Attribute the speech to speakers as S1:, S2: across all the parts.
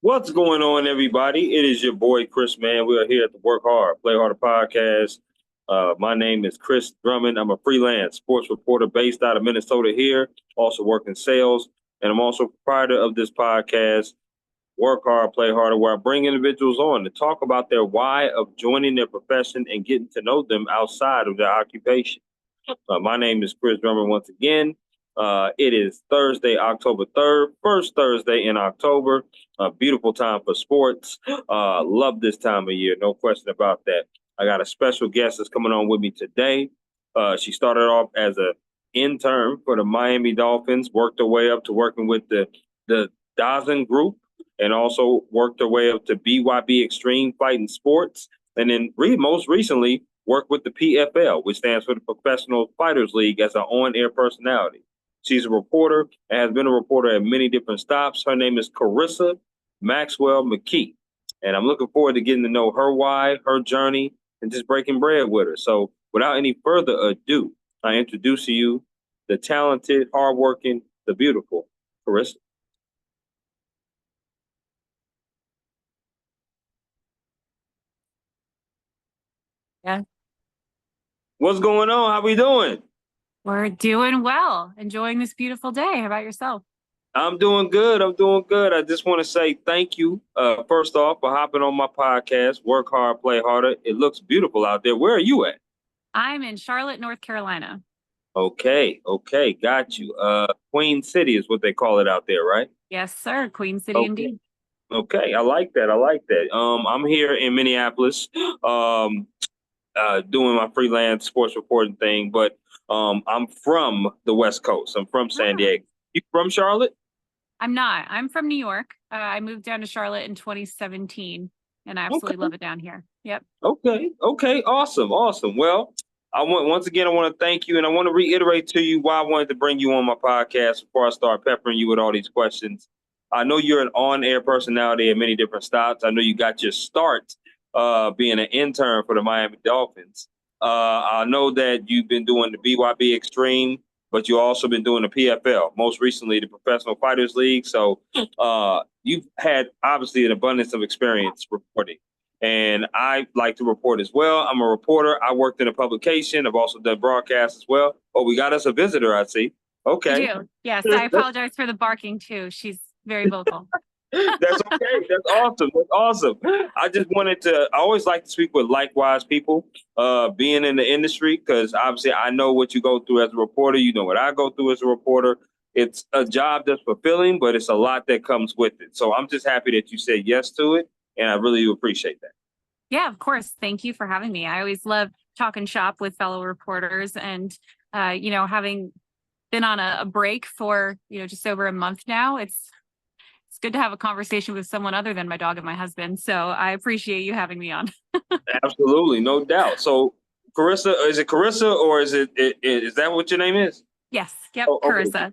S1: What's going on, everybody? It is your boy Chris, man. We are here at the Work Hard, Play Harder podcast. My name is Chris Drummond. I'm a freelance sports reporter based out of Minnesota here, also work in sales, and I'm also proprietor of this podcast, Work Hard, Play Harder, where I bring individuals on to talk about their why of joining their profession and getting to know them outside of their occupation. My name is Chris Drummond once again. It is Thursday, October 3rd, first Thursday in October. A beautiful time for sports. Love this time of year, no question about that. I got a special guest that's coming on with me today. She started off as an intern for the Miami Dolphins, worked her way up to working with the Dawson Group, and also worked her way up to BYB Extreme Fighting Sports. And then most recently, worked with the PFL, which stands for the Professional Fighters League, as an on-air personality. She's a reporter and has been a reporter at many different stops. Her name is Karisa Maxwell Mckee. And I'm looking forward to getting to know her why, her journey, and just breaking bread with her. So without any further ado, I introduce to you the talented, hardworking, the beautiful Karisa.
S2: Yeah,
S1: What's going on? How we doing?
S2: we're doing well. Enjoying this beautiful day. How about yourself?
S1: I'm doing good. I'm doing good. I just want to say thank you, first off, for hopping on my podcast, Work Hard, Play Harder. It looks beautiful out there. Where are you at?
S2: I'm in Charlotte, North Carolina.
S1: Okay, got you. Queen City is what they call it out there, right?
S2: Yes, sir. Queen City
S1: Okay,
S2: indeed.
S1: okay, I like that. I like that. I'm here in Minneapolis, doing my freelance sports reporting thing, but I'm from the West Coast. I'm from San
S2: Ah,
S1: Diego. You from Charlotte?
S2: I'm not. I'm from New York. I moved down to Charlotte in 2017 and I absolutely
S1: Okay.
S2: love it down here. Yep.
S1: Okay, awesome. Well, I want once again I want to thank you, and I want to reiterate to you why I wanted to bring you on my podcast before I start peppering you with all these questions. I know you're an on-air personality at many different stops. I know you got your start being an intern for the Miami Dolphins. I know that you've been doing the BYB Extreme, but you've also been doing the PFL, most recently the Professional Fighters League. So you've had obviously an abundance of experience reporting. And I like to report as well. I'm a reporter. I worked in a publication. I've also done broadcasts as well. Oh, we got us a visitor, I see.
S2: We
S1: Okay.
S2: do. Yes. I apologize for the barking too. She's very vocal.
S1: That's okay. That's awesome. That's awesome. I always like to speak with likewise people, being in the industry, because obviously I know what you go through as a reporter. You know what I go through as a reporter. It's a job that's fulfilling, but it's a lot that comes with it. So I'm just happy that you said yes to it. And I really do appreciate that.
S2: Yeah, of course. Thank you for having me. I always love talking shop with fellow reporters and, having been on a break for, just over a month now, it's good to have a conversation with someone other than my dog and my husband. So I appreciate you having me on.
S1: Absolutely, no doubt. So, Carissa, is it Carissa or is that what your name is?
S2: Yes. Yep.
S1: Oh, okay,
S2: Carissa.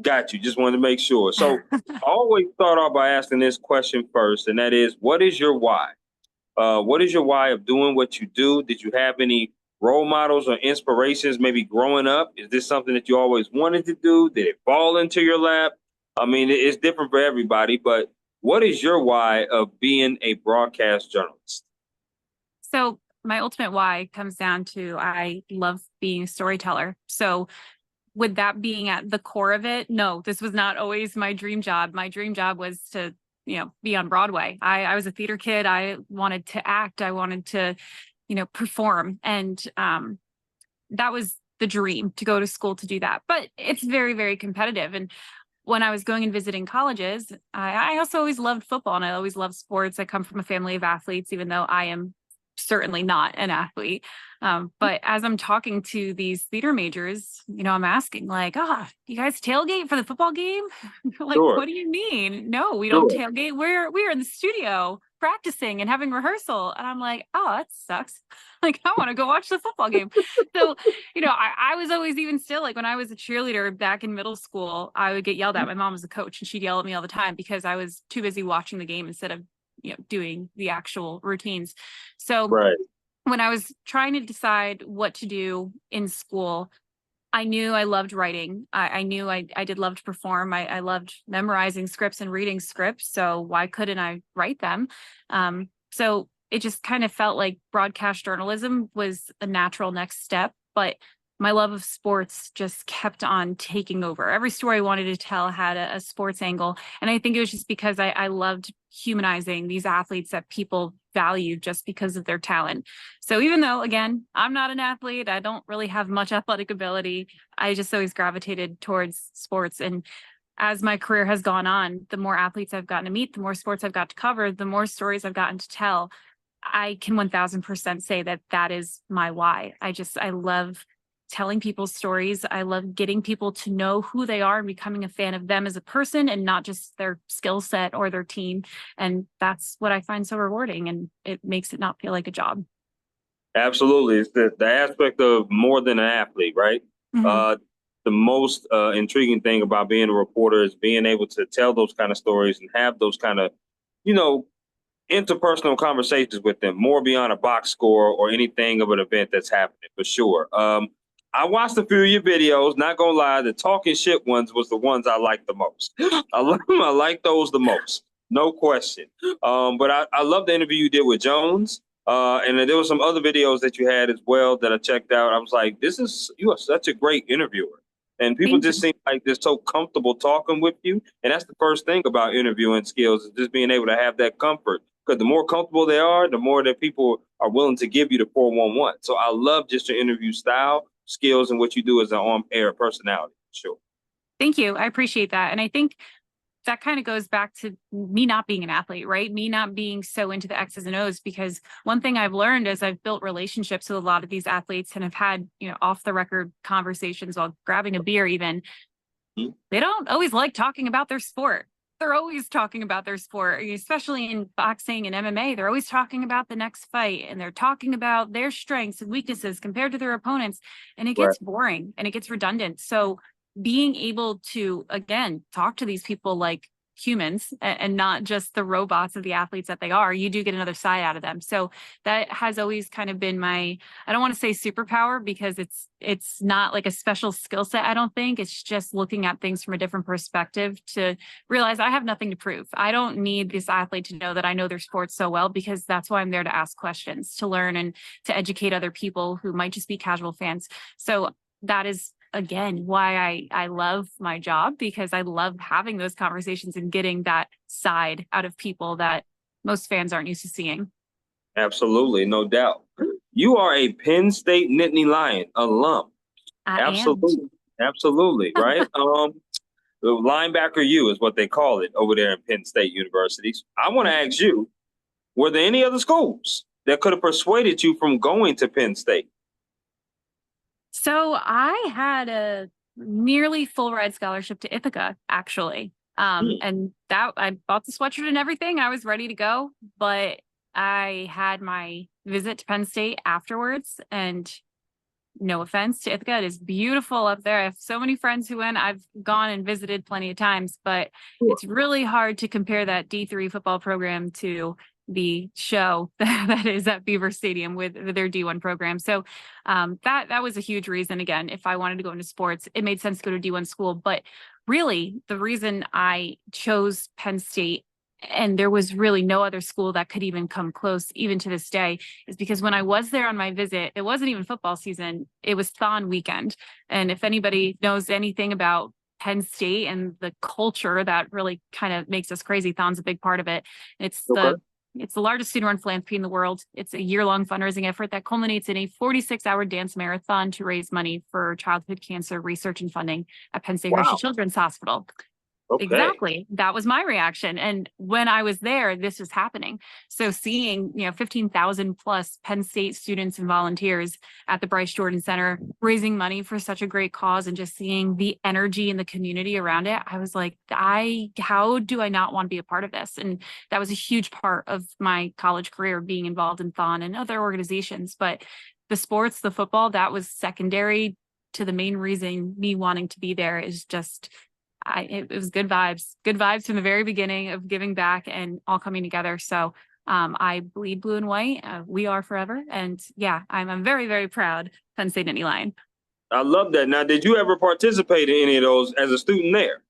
S1: got you. Just wanted to make sure. So, I always start off by asking this question first, and that is, what is your why? What is your why of doing what you do? Did you have any role models or inspirations maybe growing up? Is this something that you always wanted to do? Did it fall into your lap? I mean, it's different for everybody, but what is your why of being a broadcast journalist?
S2: So my ultimate why comes down to I love being a storyteller. So with that being at the core of it, no, this was not always my dream job. My dream job was to, be on Broadway. I was a theater kid. I wanted to act. I wanted to, perform. And that was the dream, to go to school to do that. But it's very, very competitive. And when I was going and visiting colleges, I also always loved football and I always loved sports. I come from a family of athletes, even though I am certainly not an athlete. But as I'm talking to these theater majors, I'm asking like, you guys tailgate for the football game? They're like,
S1: Sure,
S2: what do you mean? No, we don't
S1: sure.
S2: tailgate. We're in the studio practicing and having rehearsal. And I'm like, oh, that sucks. Like, I want to go watch the football game. So, I was always, even still, like when I was a cheerleader back in middle school, I would get yelled at. My mom was a coach and she'd yell at me all the time because I was too busy watching the game instead of, doing the actual routines. So
S1: Right.
S2: when I was trying to decide what to do in school, I knew I loved writing. I knew I did love to perform. I loved memorizing scripts and reading scripts. So why couldn't I write them? So it just kind of felt like broadcast journalism was a natural next step. But my love of sports just kept on taking over. Every story I wanted to tell had a sports angle. And I think it was just because I loved humanizing these athletes that people valued just because of their talent. So even though, again, I'm not an athlete, I don't really have much athletic ability, I just always gravitated towards sports. And as my career has gone on, the more athletes I've gotten to meet, the more sports I've got to cover, the more stories I've gotten to tell. I can 1000% say that that is my why. I love telling people stories. I love getting people to know who they are and becoming a fan of them as a person and not just their skill set or their team. And that's what I find so rewarding, and it makes it not feel like a job.
S1: Absolutely. It's the aspect of more than an athlete, right?
S2: Mhm.
S1: The most intriguing thing about being a reporter is being able to tell those kind of stories and have those kind of, you know, interpersonal conversations with them, more beyond a box score or anything of an event that's happening, for sure. I watched a few of your videos. Not gonna lie, the talking shit ones was the ones I liked the most. I like those the most, no question. But I love the interview you did with Jones. And then there were some other videos that you had as well that I checked out. I was like, you are such a great interviewer. And people
S2: Thank
S1: just
S2: you.
S1: seem like they're so comfortable talking with you. And that's the first thing about interviewing skills, is just being able to have that comfort. Because the more comfortable they are, the more that people are willing to give you the 411. So I love just your interview style, skills, and what you do as an on-air personality. Sure.
S2: Thank you. I appreciate that. And I think that kind of goes back to me not being an athlete, right? Me not being so into the X's and O's, because one thing I've learned is I've built relationships with a lot of these athletes and have had, off the record conversations while grabbing a beer even.
S1: Mhm.
S2: They don't always like talking about their sport. They're always talking about their sport, especially in boxing and MMA. They're always talking about the next fight, and they're talking about their strengths and weaknesses compared to their opponents. And it
S1: Right.
S2: gets boring and it gets redundant. So being able to, again, talk to these people like humans and not just the robots of the athletes that they are, you do get another side out of them. So that has always kind of been my, I don't want to say superpower, because it's not like a special skill set. I don't think it's just looking at things from a different perspective to realize I have nothing to prove. I don't need this athlete to know that I know their sport so well, because that's why I'm there to ask questions, to learn, and to educate other people who might just be casual fans. So that is, again, why I love my job, because I love having those conversations and getting that side out of people that most fans aren't used to seeing.
S1: Absolutely, no doubt. You are a Penn State Nittany Lion alum.
S2: I am.
S1: Absolutely. Absolutely, right? The linebacker U is what they call it over there in Penn State universities. I want to ask you, were there any other schools that could have persuaded you from going to Penn State?
S2: So I had a nearly full ride scholarship to Ithaca, actually.
S1: Hmm.
S2: And that I bought the sweatshirt and everything. I was ready to go, but I had my visit to Penn State afterwards. And no offense to Ithaca, it is beautiful up there. I have so many friends who went. I've gone and visited plenty of times, but it's really hard to compare that D3 football program to the show that is at Beaver Stadium with their D1 program. So that was a huge reason. Again, if I wanted to go into sports, it made sense to go to D1 school. But really, the reason I chose Penn State, and there was really no other school that could even come close, even to this day, is because when I was there on my visit, it wasn't even football season. It was Thon weekend. And if anybody knows anything about Penn State and the culture that really kind of makes us crazy, Thon's a big part of it. It's
S1: Okay.
S2: it's the largest student-run philanthropy in the world. It's a year-long fundraising effort that culminates in a 46-hour dance marathon to raise money for childhood cancer research and funding at Penn State Hershey
S1: Wow.
S2: Children's Hospital.
S1: Okay.
S2: Exactly. That was my reaction. And when I was there, this was happening. So seeing, 15,000 plus Penn State students and volunteers at the Bryce Jordan Center raising money for such a great cause, and just seeing the energy in the community around it, I was like, how do I not want to be a part of this? And that was a huge part of my college career, being involved in Thon and other organizations. But the sports, the football, that was secondary to the main reason me wanting to be there. Is just it was good vibes from the very beginning of giving back and all coming together. So I bleed blue and white. We are forever. And yeah, I'm very, very proud Penn State Nittany Lion.
S1: I love that. Now, did you ever participate in any of those as a student there?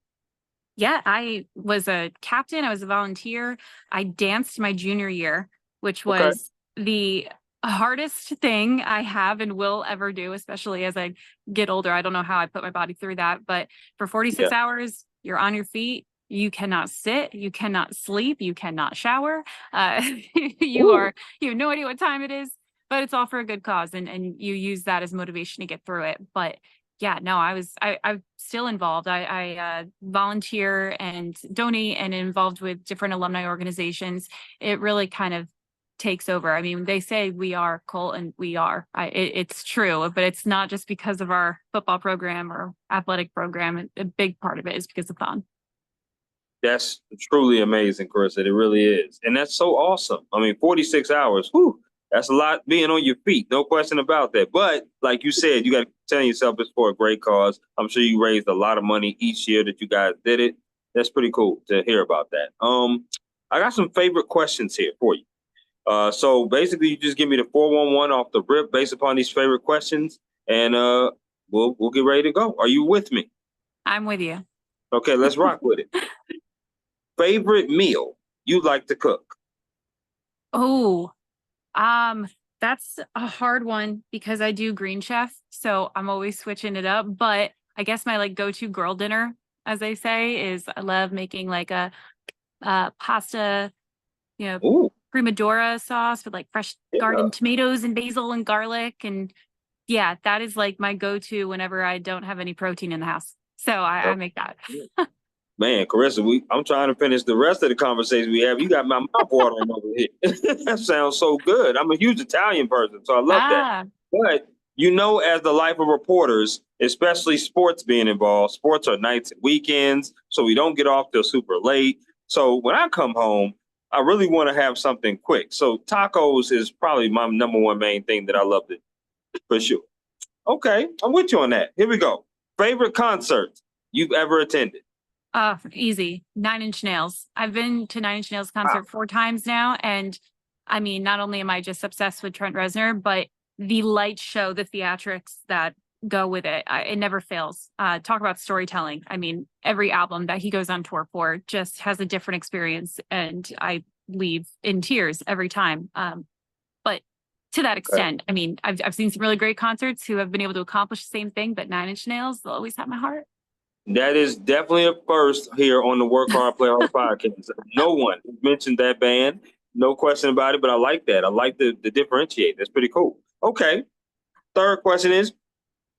S2: Yeah, I was a captain. I was a volunteer. I danced my junior year, which
S1: Okay.
S2: was the hardest thing I have and will ever do, especially as I get older. I don't know how I put my body through that, but for 46
S1: Yeah.
S2: hours, you're on your feet. You cannot sit, you cannot sleep, you cannot shower. You
S1: Ooh.
S2: are, you have no idea what time it is, but it's all for a good cause. And you use that as motivation to get through it. But yeah, no, I'm still involved. I volunteer and donate and involved with different alumni organizations. It really kind of takes over. I mean, they say we are Colt, and we are. It's true, but it's not just because of our football program or athletic program. A big part of it is because of fun.
S1: That's truly amazing, Chris. It really is. And that's so awesome. I mean, 46 hours, whew, that's a lot being on your feet. No question about that. But like you said, you got to tell yourself it's for a great cause. I'm sure you raised a lot of money each year that you guys did it. That's pretty cool to hear about that. I got some favorite questions here for you. So basically, you just give me the 411 off the rip based upon these favorite questions, and we'll get ready to go. Are you with me?
S2: I'm with you.
S1: Okay, let's rock with it. Favorite meal you like to cook?
S2: Oh, um, that's a hard one because I do Green Chef, so I'm always switching it up. But I guess my like go-to girl dinner, as they say, is I love making like a pasta, you know,
S1: Ooh,
S2: primavera sauce with like fresh
S1: yeah.
S2: garden tomatoes and basil and garlic. And yeah, that is like my go-to whenever I don't have any protein in the house. So I make that.
S1: Man, Carissa, I'm trying to finish the rest of the conversation we have. You got my mouth watering over here. That sounds so good. I'm a huge Italian person, so I love that.
S2: Ah,
S1: But as the life of reporters, especially sports being involved, sports are nights and weekends, so we don't get off till super late. So when I come home, I really want to have something quick. So tacos is probably my number one main thing that I love to for sure. Okay, I'm with you on that. Here we go. Favorite concert you've ever attended?
S2: easy. Nine Inch Nails. I've been to Nine Inch Nails concert 4 times now. And I mean, not only am I just obsessed with Trent Reznor, but the light show, the theatrics that go with it, it never fails. Talk about storytelling. I mean, every album that he goes on tour for just has a different experience. And I leave in tears every time. But to that
S1: Okay.
S2: extent, I mean, I've seen some really great concerts who have been able to accomplish the same thing, but Nine Inch Nails, they'll always have my heart.
S1: That is definitely a first here on the Work Hard, Play Hard podcast. No one mentioned that band, no question about it, but I like that. I like the differentiate. That's pretty cool. Okay. Third question is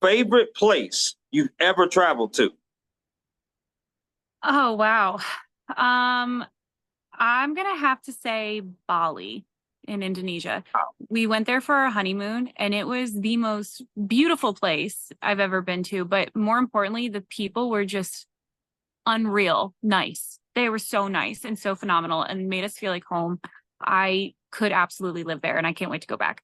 S1: favorite place you've ever traveled to?
S2: Oh, wow. Um, I'm gonna have to say Bali in Indonesia. We went there for our honeymoon and it was the most beautiful place I've ever been to. But more importantly, the people were just unreal nice. They were so nice and so phenomenal and made us feel like home. I could absolutely live there and I can't wait to go back.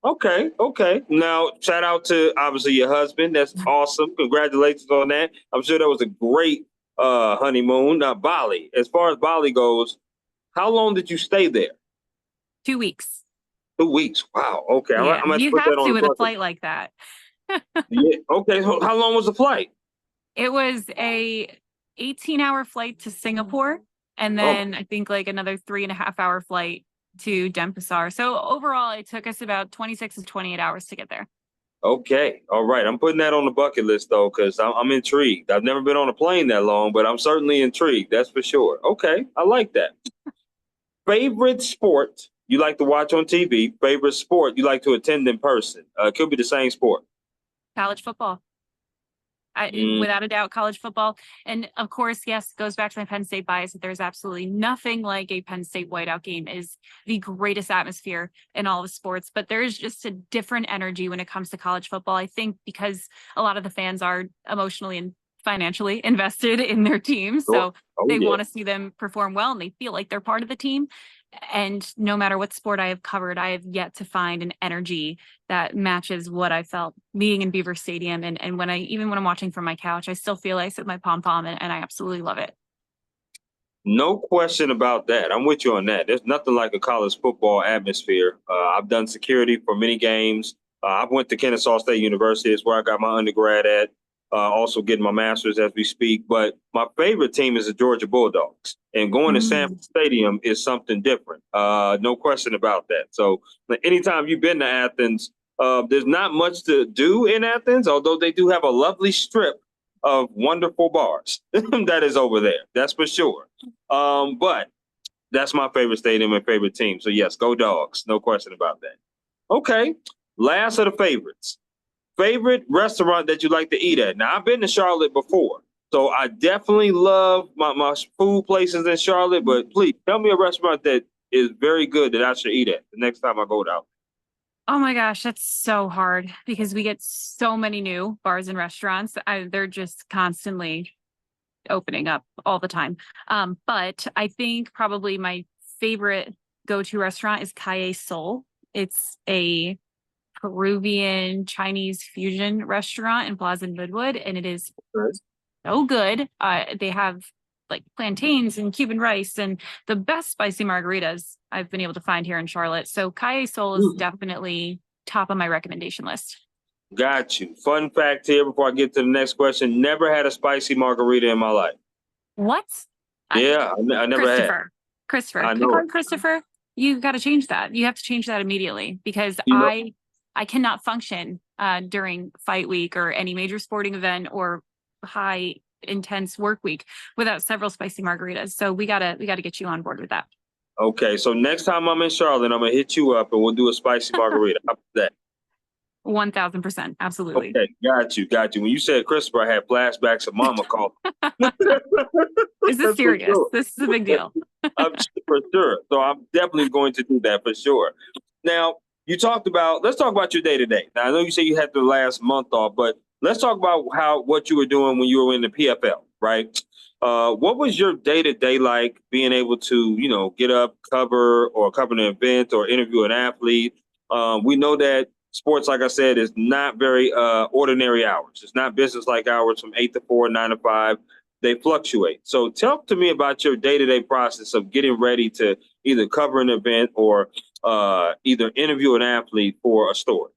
S1: Okay, okay. Now, shout out to obviously your husband. That's awesome. Congratulations on that. I'm sure that was a great honeymoon. Now, Bali, as far as Bali goes, how long did you stay there?
S2: 2 weeks.
S1: 2 weeks. Wow. Okay. I'm
S2: Yeah,
S1: gonna have to
S2: you
S1: put that
S2: have
S1: on
S2: to
S1: the
S2: with a
S1: bucket.
S2: flight like that.
S1: Yeah. Okay. So how long was the flight?
S2: It was a 18-hour flight to Singapore, and
S1: Oh,
S2: then I think like another 3.5-hour flight to Denpasar. So overall, it took us about 26 to 28 hours to get there.
S1: okay. All right. I'm putting that on the bucket list though, because I'm intrigued. I've never been on a plane that long, but I'm certainly intrigued. That's for sure. Okay. I like that. Favorite sport you like to watch on TV? Favorite sport you like to attend in person? It could be the same sport.
S2: College football.
S1: Mm,
S2: Without a doubt, college football. And of course, yes, goes back to my Penn State bias. That there's absolutely nothing like a Penn State whiteout game. It is the greatest atmosphere in all of sports, but there is just a different energy when it comes to college football. I think because a lot of the fans are emotionally and financially invested in their teams.
S1: sure.
S2: So
S1: Oh
S2: they
S1: yeah.
S2: want to see them perform well and they feel like they're part of the team. And no matter what sport I have covered, I have yet to find an energy that matches what I felt being in Beaver Stadium. And when even when I'm watching from my couch, I still feel ice with my pom pom and I absolutely love it.
S1: No question about that. I'm with you on that. There's nothing like a college football atmosphere. I've done security for many games. I went to Kennesaw State University. It's where I got my undergrad at. Also getting my master's as we speak. But my favorite team is the Georgia Bulldogs, and going to Sanford Stadium is something different. No question about that. So anytime you've been to Athens, there's not much to do in Athens, although they do have a lovely strip of wonderful bars that is over there. That's for sure. But that's my favorite stadium and favorite team. So yes, go Dogs. No question about that. Okay. Last of the favorites. Favorite restaurant that you like to eat at? Now, I've been to Charlotte before, so I definitely love my food places in Charlotte, but please tell me a restaurant that is very good that I should eat at the next time I go down.
S2: Oh my gosh, that's so hard because we get so many new bars and restaurants. They're just constantly opening up all the time. But I think probably my favorite go-to restaurant is Calle Sol. It's a Peruvian Chinese fusion restaurant in Plaza Midwood, and it is so good. They have like plantains and Cuban rice and the best spicy margaritas I've been able to find here in Charlotte. So Calle Sol is definitely top of my recommendation list.
S1: Got you. Fun fact here before I get to the next question: never had a spicy margarita in my life.
S2: What?
S1: Yeah, I never had.
S2: Christopher,
S1: I
S2: can we
S1: know
S2: call
S1: it.
S2: him Christopher? You got to change that. You have to change that immediately because
S1: You know,
S2: I cannot function during fight week or any major sporting event or high intense work week without several spicy margaritas. So we gotta get you on board with that.
S1: okay, so next time I'm in Charlotte, I'm gonna hit you up and we'll do a spicy margarita. How about that?
S2: 1000%. Absolutely.
S1: Okay, got you. When you said Christopher, I had flashbacks of Mama calling.
S2: Is this serious?
S1: Sure.
S2: This is a big deal.
S1: For sure. So I'm definitely going to do that for sure. Now, let's talk about your day to day. Now, I know you say you had the last month off, but let's talk about what you were doing when you were in the PFL, right? What was your day to day like being able to, get up, cover an event or interview an athlete? We know that sports, like I said, is not very ordinary hours. It's not business like hours from 8 to 4, 9 to 5. They fluctuate. So talk to me about your day-to-day process of getting ready to either cover an event or either interview an athlete for a story.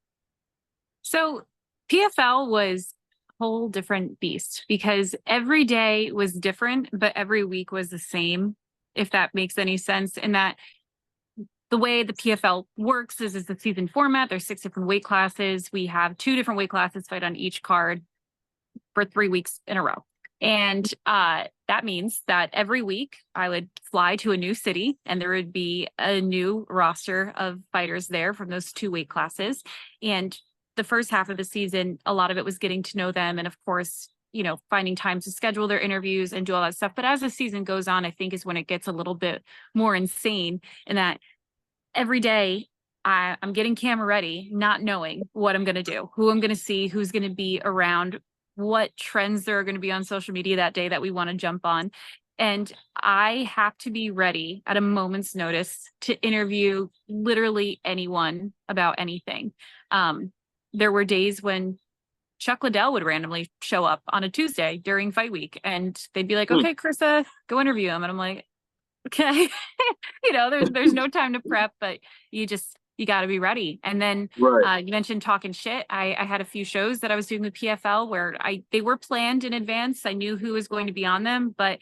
S2: So PFL was a whole different beast because every day was different, but every week was the same, if that makes any sense. In that the way the PFL works is the season format. There's 6 different weight classes. We have 2 different weight classes fight on each card for 3 weeks in a row. And that means that every week I would fly to a new city and there would be a new roster of fighters there from those 2 weight classes. And the first half of the season, a lot of it was getting to know them. And of course, finding time to schedule their interviews and do all that stuff. But as the season goes on, I think is when it gets a little bit more insane in that every day I'm getting camera ready, not knowing what I'm going to do, who I'm going to see, who's going to be around, what trends there are going to be on social media that day that we want to jump on. And I have to be ready at a moment's notice to interview literally anyone about anything. There were days when Chuck Liddell would randomly show up on a Tuesday during fight week and they'd be like, okay, Karisa, go interview him. And I'm like, okay, there's no time to prep, but you got to be ready. And then
S1: Right.
S2: you mentioned talking shit. I had a few shows that I was doing with PFL where they were planned in advance. I knew who was going to be on them, but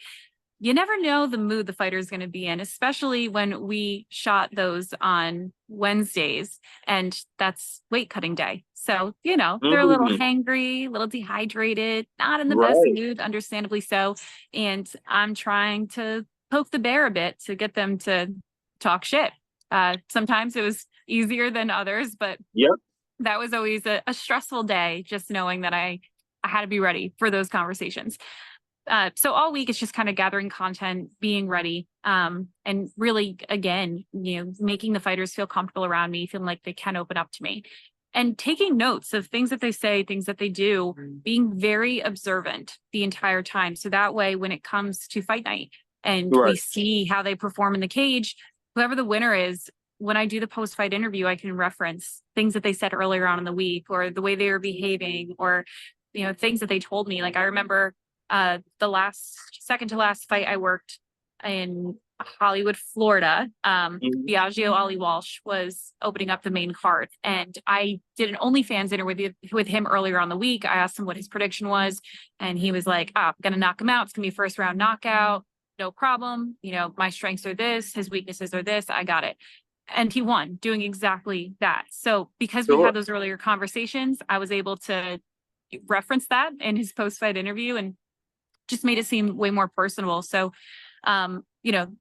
S2: you never know the mood the fighter is going to be in, especially when we shot those on Wednesdays and that's weight cutting day. So, they're a little hangry, a little dehydrated, not in the best mood, understandably so. And I'm trying to poke the bear a bit to get them to talk shit. Sometimes it was easier than others, but that was always a stressful day, just knowing that I had to be ready for those conversations. So all week it's just kind of gathering content, being ready, and really, again, making the fighters feel comfortable around me, feeling like they can open up to me. And taking notes of things that they say, things that they do, being very observant the entire time. So that way, when it comes to fight night and we see how they perform in the cage, whoever the winner is, when I do the post-fight interview, I can reference things that they said earlier on in the week or the way they were behaving or, things that they told me. Like I remember the second to last fight I worked in Hollywood, Florida.
S1: Mhm.
S2: Biagio Ali Walsh was opening up the main card, and I did an OnlyFans interview with him earlier on the week. I asked him what his prediction was, and he was like, "I'm gonna knock him out. It's gonna be a first round knockout, no problem. You know, my strengths are this, his weaknesses are this. I got it." And he won, doing exactly that. So because we
S1: Sure.
S2: had those earlier conversations, I was able to reference that in his post-fight interview and just made it seem way more personable. So, you know,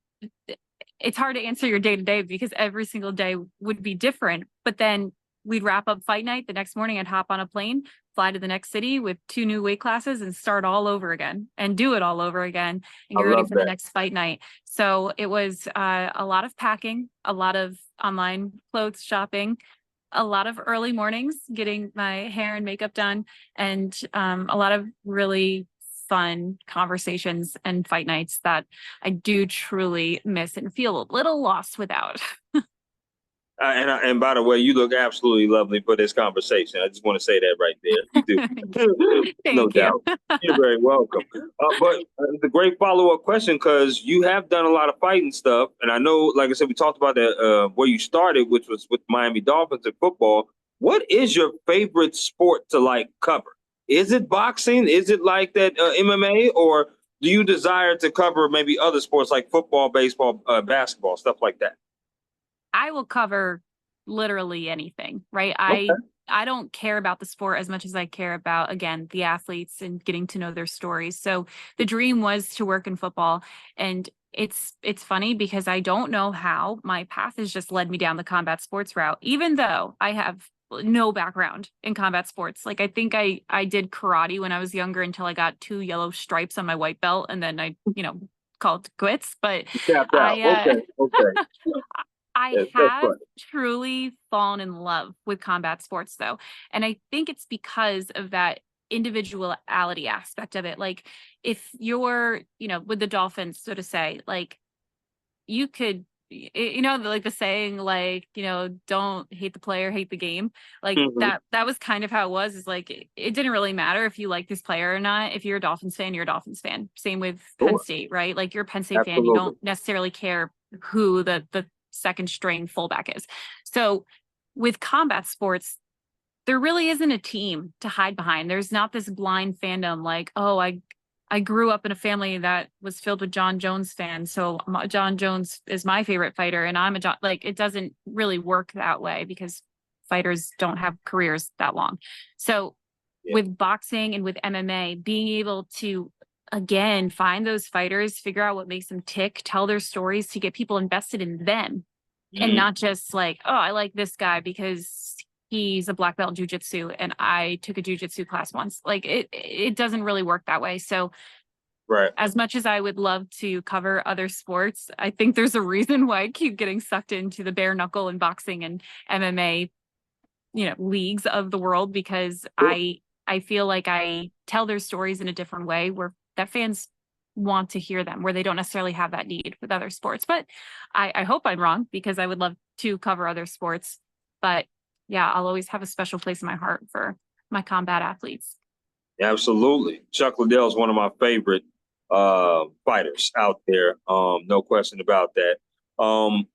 S2: it's hard to answer your day to day because every single day would be different. But then we'd wrap up fight night. The next morning, I'd hop on a plane, fly to the next city with 2 new weight classes and start all over again and do it all over again and
S1: I
S2: get ready
S1: love
S2: for the
S1: that.
S2: next fight night. So it was a lot of packing, a lot of online clothes shopping, a lot of early mornings getting my hair and makeup done, and a lot of really fun conversations and fight nights that I do truly miss and feel a little lost without.
S1: And by the way, you look absolutely lovely for this conversation. I just want to say that right there. You do, no
S2: Thank you.
S1: doubt. You're very welcome. But it's a great follow up question because you have done a lot of fighting stuff, and I know, like I said, we talked about that where you started, which was with Miami Dolphins in football. What is your favorite sport to like cover? Is it boxing? Is it like that MMA, or do you desire to cover maybe other sports like football, baseball, basketball, stuff like that?
S2: I will cover literally anything, right?
S1: Okay.
S2: I don't care about the sport as much as I care about, again, the athletes and getting to know their stories. So the dream was to work in football, and it's funny because I don't know how my path has just led me down the combat sports route, even though I have no background in combat sports. Like I think I did karate when I was younger until I got 2 yellow stripes on my white belt, and then I, called it quits. But
S1: Tapped out.
S2: I
S1: Okay. Okay.
S2: I
S1: That's
S2: have
S1: funny.
S2: truly fallen in love with combat sports though. And I think it's because of that individuality aspect of it. Like if you're, with the Dolphins, so to say, like you could, like the saying, like, don't hate the player, hate the game. Like
S1: Mhm.
S2: that was kind of how it was, is like, it didn't really matter if you like this player or not. If you're a Dolphins fan, you're a Dolphins fan. Same with Penn
S1: Sure.
S2: State, right? Like you're a Penn State fan. You
S1: Absolutely.
S2: don't necessarily care who the second string fullback is. So with combat sports, there really isn't a team to hide behind. There's not this blind fandom like, oh, I grew up in a family that was filled with John Jones fans, so John Jones is my favorite fighter, and I'm a John. Like it doesn't really work that way because fighters don't have careers that long. So
S1: Yeah.
S2: with boxing and with MMA, being able to again find those fighters, figure out what makes them tick, tell their stories to get people invested in them, and
S1: Mhm.
S2: not just like, oh, I like this guy because he's a black belt in jujitsu and I took a jujitsu class once. Like it doesn't really work that way. So
S1: Right.
S2: as much as I would love to cover other sports, I think there's a reason why I keep getting sucked into the bare knuckle and boxing and MMA, leagues of the world, because
S1: Sure.
S2: I feel like I tell their stories in a different way where that fans want to hear them, where they don't necessarily have that need with other sports. But I hope I'm wrong, because I would love to cover other sports. But yeah, I'll always have a special place in my heart for my combat athletes.
S1: Absolutely. Chuck Liddell is one of my favorite fighters out there. No question about that. Um,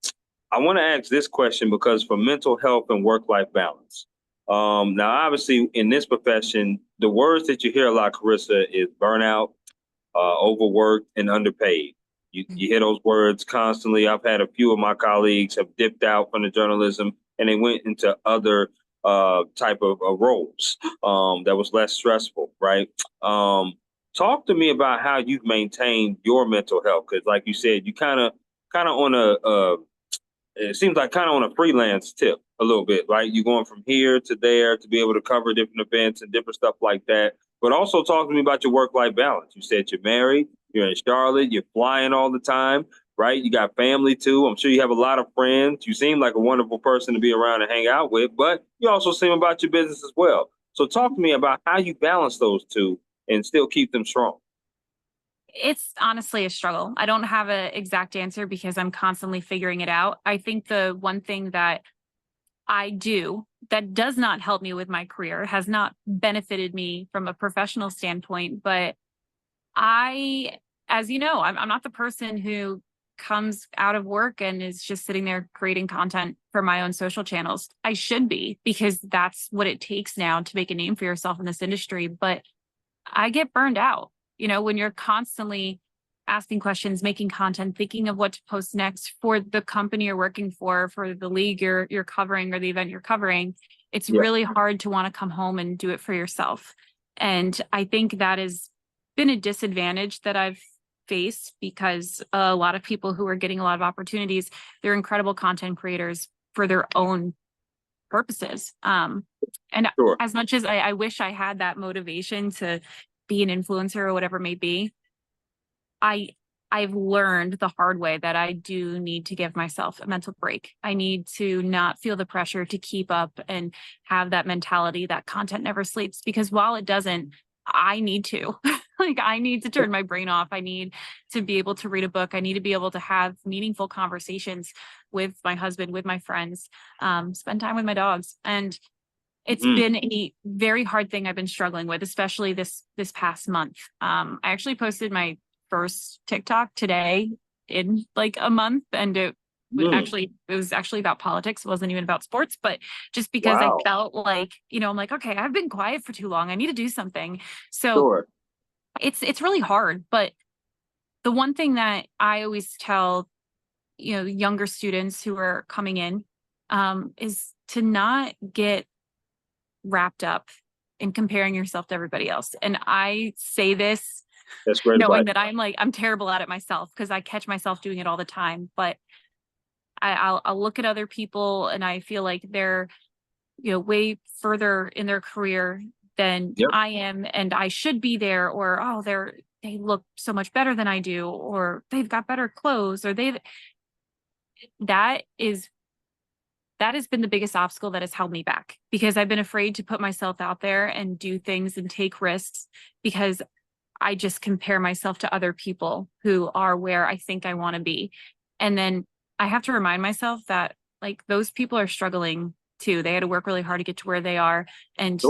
S1: I want to ask this question because for mental health and work life balance. Now, obviously, in this profession, the words that you hear a lot, Karissa, is burnout, overworked, and underpaid. You hear those words constantly. I've had a few of my colleagues have dipped out from the journalism and they went into other type of roles that was less stressful, right? Talk to me about how you've maintained your mental health, because, like you said, you kind of on a it seems like kind of on a freelance tip a little bit, right? You're going from here to there to be able to cover different events and different stuff like that. But also talk to me about your work-life balance. You said you're married, you're in Charlotte, you're flying all the time, right? You got family too. I'm sure you have a lot of friends. You seem like a wonderful person to be around and hang out with, but you also seem about your business as well. So talk to me about how you balance those two and still keep them strong.
S2: It's honestly a struggle. I don't have an exact answer because I'm constantly figuring it out. I think the one thing that I do that does not help me with my career, has not benefited me from a professional standpoint, but I, as you know, I'm not the person who comes out of work and is just sitting there creating content for my own social channels. I should be, because that's what it takes now to make a name for yourself in this industry. But I get burned out, when you're constantly asking questions, making content, thinking of what to post next for the company you're working for the league you're covering or the event you're covering. It's really hard to want to come home and do it for yourself. And I think that has been a disadvantage that I've faced, because a lot of people who are getting a lot of opportunities, they're incredible content creators for their own purposes. And
S1: Sure.
S2: as much as I wish I had that motivation to be an influencer or whatever it may be, I've learned the hard way that I do need to give myself a mental break. I need to not feel the pressure to keep up and have that mentality that content never sleeps, because while it doesn't, I need to. I need to turn my brain off. I need to be able to read a book. I need to be able to have meaningful conversations with my husband, with my friends, spend time with my dogs. And it's been a very hard thing I've been struggling with, especially this past month. I actually posted my first TikTok today in like a month, and it was actually about politics. It wasn't even about sports, but just because I felt like, I'm like, okay, I've been quiet for too long. I need to do something. So it's really hard. But the one thing that I always tell, younger students who are coming in, is to not get wrapped up in comparing yourself to everybody else. And I say this
S1: That's great
S2: knowing
S1: advice.
S2: that I'm terrible at it myself, because I catch myself doing it all the time. But I'll look at other people and I feel like they're, way further in their career than I am, and I should be there, or, oh, they look so much better than I do, or they've got better clothes, or that has been the biggest obstacle that has held me back, because I've been afraid to put myself out there and do things and take risks, because I just compare myself to other people who are where I think I want to be. And then I have to remind myself that, like, those people are struggling too. They had to work really hard to get to where they are. And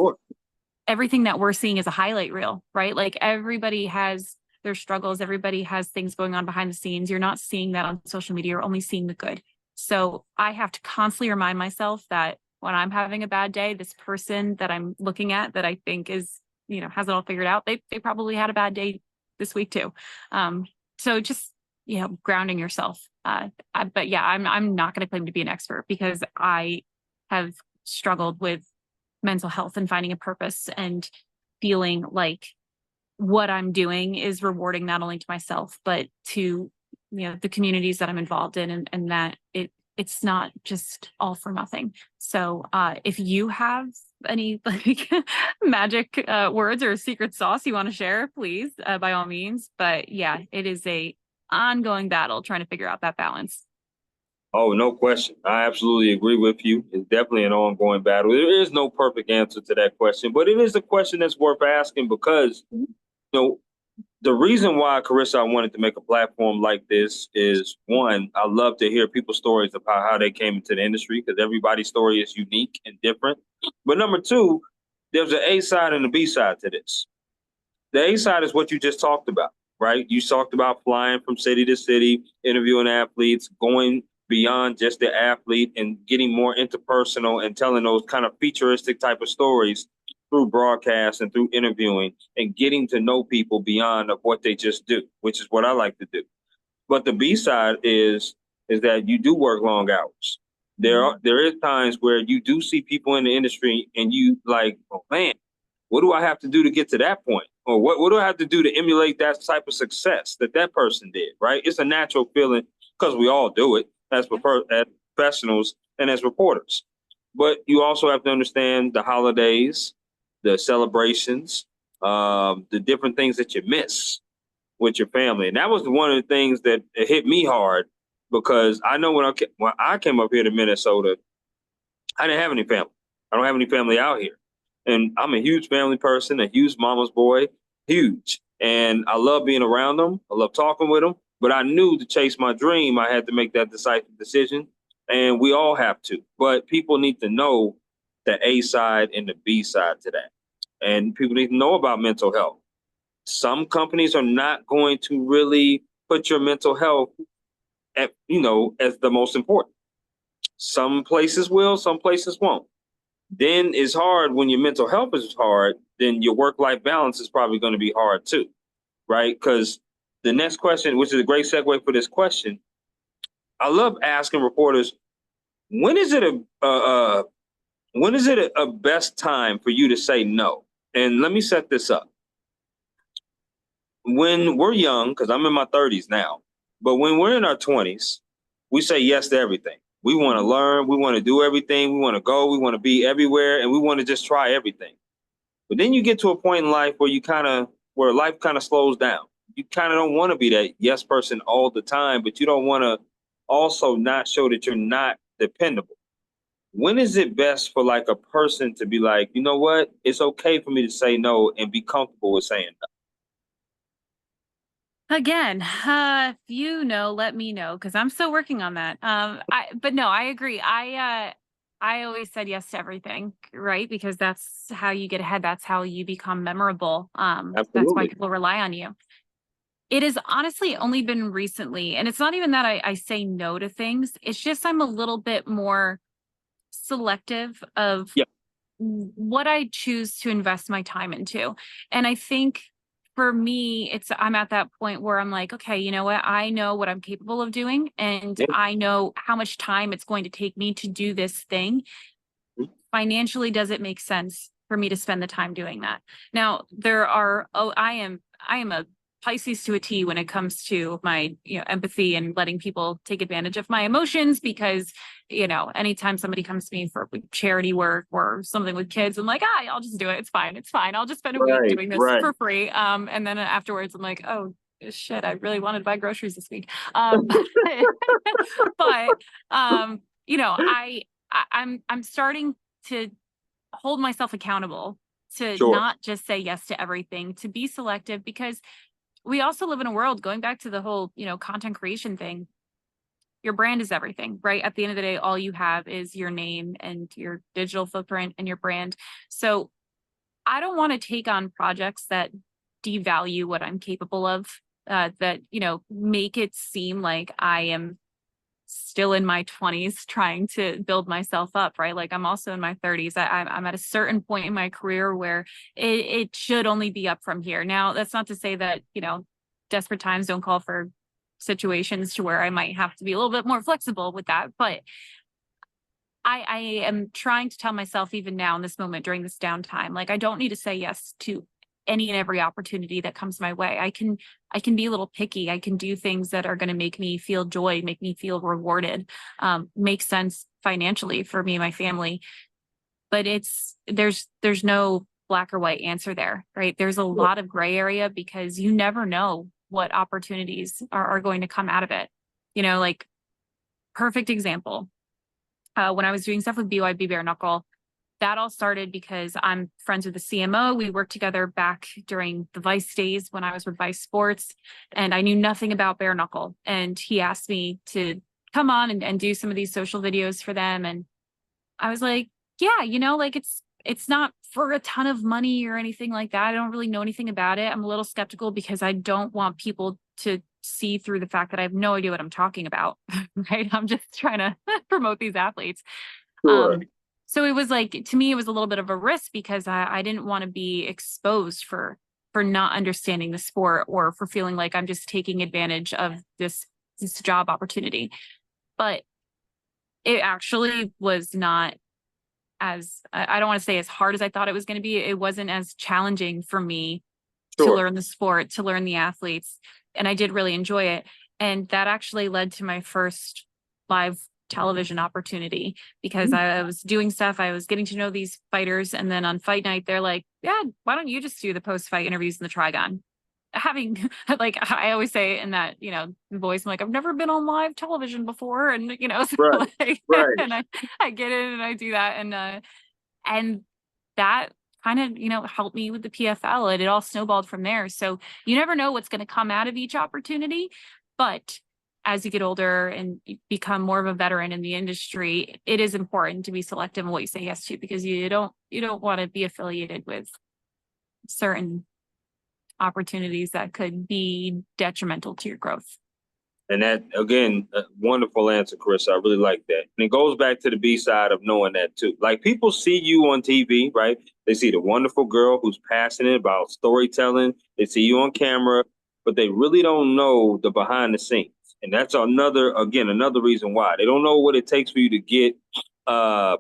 S2: everything that we're seeing is a highlight reel, right? Like, everybody has their struggles. Everybody has things going on behind the scenes. You're not seeing that on social media. You're only seeing the good. So I have to constantly remind myself that when I'm having a bad day, this person that I'm looking at that I think is, has it all figured out, they probably had a bad day this week too. So just, grounding yourself. But yeah, I'm not going to claim to be an expert, because I have struggled with mental health and finding a purpose and feeling like what I'm doing is rewarding not only to myself, but to, the communities that I'm involved in, and that it's not just all for nothing. So if you have any like magic words or secret sauce you want to share, please, by all means. But yeah, it is a ongoing battle trying to figure out that balance.
S1: Oh, no question. I absolutely agree with you. It's definitely an ongoing battle. There is no perfect answer to that question, but it is a question that's worth asking, because, the reason why, Karisa, I wanted to make a platform like this is, one, I love to hear people's stories about how they came into the industry, because everybody's story is unique and different. But number two, there's an A side and a B side to this. The A side is what you just talked about, right? You talked about flying from city to city, interviewing athletes, going beyond just the athlete and getting more interpersonal and telling those kind of futuristic type of stories through broadcast and through interviewing, and getting to know people beyond of what they just do, which is what I like to do. But the B side is that you do work long hours. There is times where you do see people in the industry and you like, oh man, what do I have to do to get to that point? Or what do I have to do to emulate that type of success that person did, right? It's a natural feeling, because we all do it as professionals and as reporters. But you also have to understand the holidays, the celebrations, the different things that you miss with your family. And that was one of the things that hit me hard, because I know when I came up here to Minnesota, I didn't have any family. I don't have any family out here. And I'm a huge family person, a huge mama's boy, huge. And I love being around them. I love talking with them. But I knew to chase my dream, I had to make that decisive decision. And we all have to. But people need to know the A side and the B side to that. And people need to know about mental health. Some companies are not going to really put your mental health as the most important. Some places will, some places won't. Then it's hard when your mental health is hard, then your work-life balance is probably going to be hard too, right? Because the next question, which is a great segue for this question, I love asking reporters, when is it a best time for you to say no? And let me set this up. When we're young, because I'm in my 30s now, but when we're in our 20s, we say yes to everything. We want to learn, we want to do everything, we want to go, we want to be everywhere, and we want to just try everything. But then you get to a point in life where life kind of slows down. You kind of don't want to be that yes person all the time, but you don't want to also not show that you're not dependable. When is it best for like a person to be like, you know what? It's okay for me to say no and be comfortable with saying no.
S2: Again, if you know, let me know, because I'm still working on that. But no, I agree. I always said yes to everything, right? Because that's how you get ahead. That's how you become memorable. That's why
S1: Absolutely.
S2: people rely on you. It has honestly only been recently, and it's not even that I say no to things. It's just I'm a little bit more selective of
S1: Yeah.
S2: what I choose to invest my time into. And I think for me, I'm at that point where I'm like, okay, you know what? I know what I'm capable of doing, and
S1: Yeah.
S2: I know how much time it's going to take me to do this thing. Financially, does it make sense for me to spend the time doing that? Now, I am a Pisces to a T when it comes to my, empathy and letting people take advantage of my emotions, because, anytime somebody comes to me for charity work or something with kids, I'm like, I'll just do it. It's fine. It's fine. I'll just spend a week
S1: Right,
S2: doing this
S1: right.
S2: for free. And then afterwards I'm like, oh shit, I really wanted to buy groceries this week. But, I'm starting to hold myself accountable to
S1: Sure.
S2: not just say yes to everything, to be selective, because we also live in a world, going back to the whole, content creation thing. Your brand is everything, right? At the end of the day, all you have is your name and your digital footprint and your brand. So I don't want to take on projects that devalue what I'm capable of, that, make it seem like I am still in my 20s trying to build myself up, right? Like I'm also in my 30s. I'm at a certain point in my career where it should only be up from here. Now, that's not to say that, desperate times don't call for situations to where I might have to be a little bit more flexible with that. But I am trying to tell myself, even now in this moment during this downtime, like I don't need to say yes to any and every opportunity that comes my way. I can be a little picky. I can do things that are going to make me feel joy, make me feel rewarded, make sense financially for me and my family. But there's no black or white answer there, right? There's a lot of gray area, because you never know what opportunities are going to come out of it. Like perfect example. When I was doing stuff with BYB Bare Knuckle, that all started because I'm friends with the CMO. We worked together back during the Vice days when I was with Vice Sports, and I knew nothing about Bare Knuckle. And he asked me to come on and do some of these social videos for them. And I was like, yeah, like it's not for a ton of money or anything like that. I don't really know anything about it. I'm a little skeptical because I don't want people to see through the fact that I have no idea what I'm talking about. Right. I'm just trying to promote these athletes.
S1: Sure.
S2: So it was like, to me, it was a little bit of a risk, because I didn't want to be exposed for not understanding the sport, or for feeling like I'm just taking advantage of this job opportunity. But it actually was not as, I don't want to say as hard as I thought it was going to be. It wasn't as challenging for me to
S1: Sure.
S2: learn the sport, to learn the athletes. And I did really enjoy it. And that actually led to my first live television opportunity, because I was doing stuff. I was getting to know these fighters. And then on fight night, they're like, yeah, why don't you just do the post-fight interviews in the Trigon? Having, like, I always say in that, voice, I'm like, I've never been on live television before. And, so
S1: Right.
S2: like,
S1: Right.
S2: and I get in and I do that. And that kind of, helped me with the PFL, and it all snowballed from there. So you never know what's going to come out of each opportunity. But as you get older and you become more of a veteran in the industry, it is important to be selective in what you say yes to, because you don't want to be affiliated with certain opportunities that could be detrimental to your growth.
S1: And that, again, a wonderful answer, Chris. I really like that. And it goes back to the B side of knowing that too. Like people see you on TV, right? They see the wonderful girl who's passionate about storytelling. They see you on camera, but they really don't know the behind the scenes. And that's another reason why. They don't know what it takes for you to get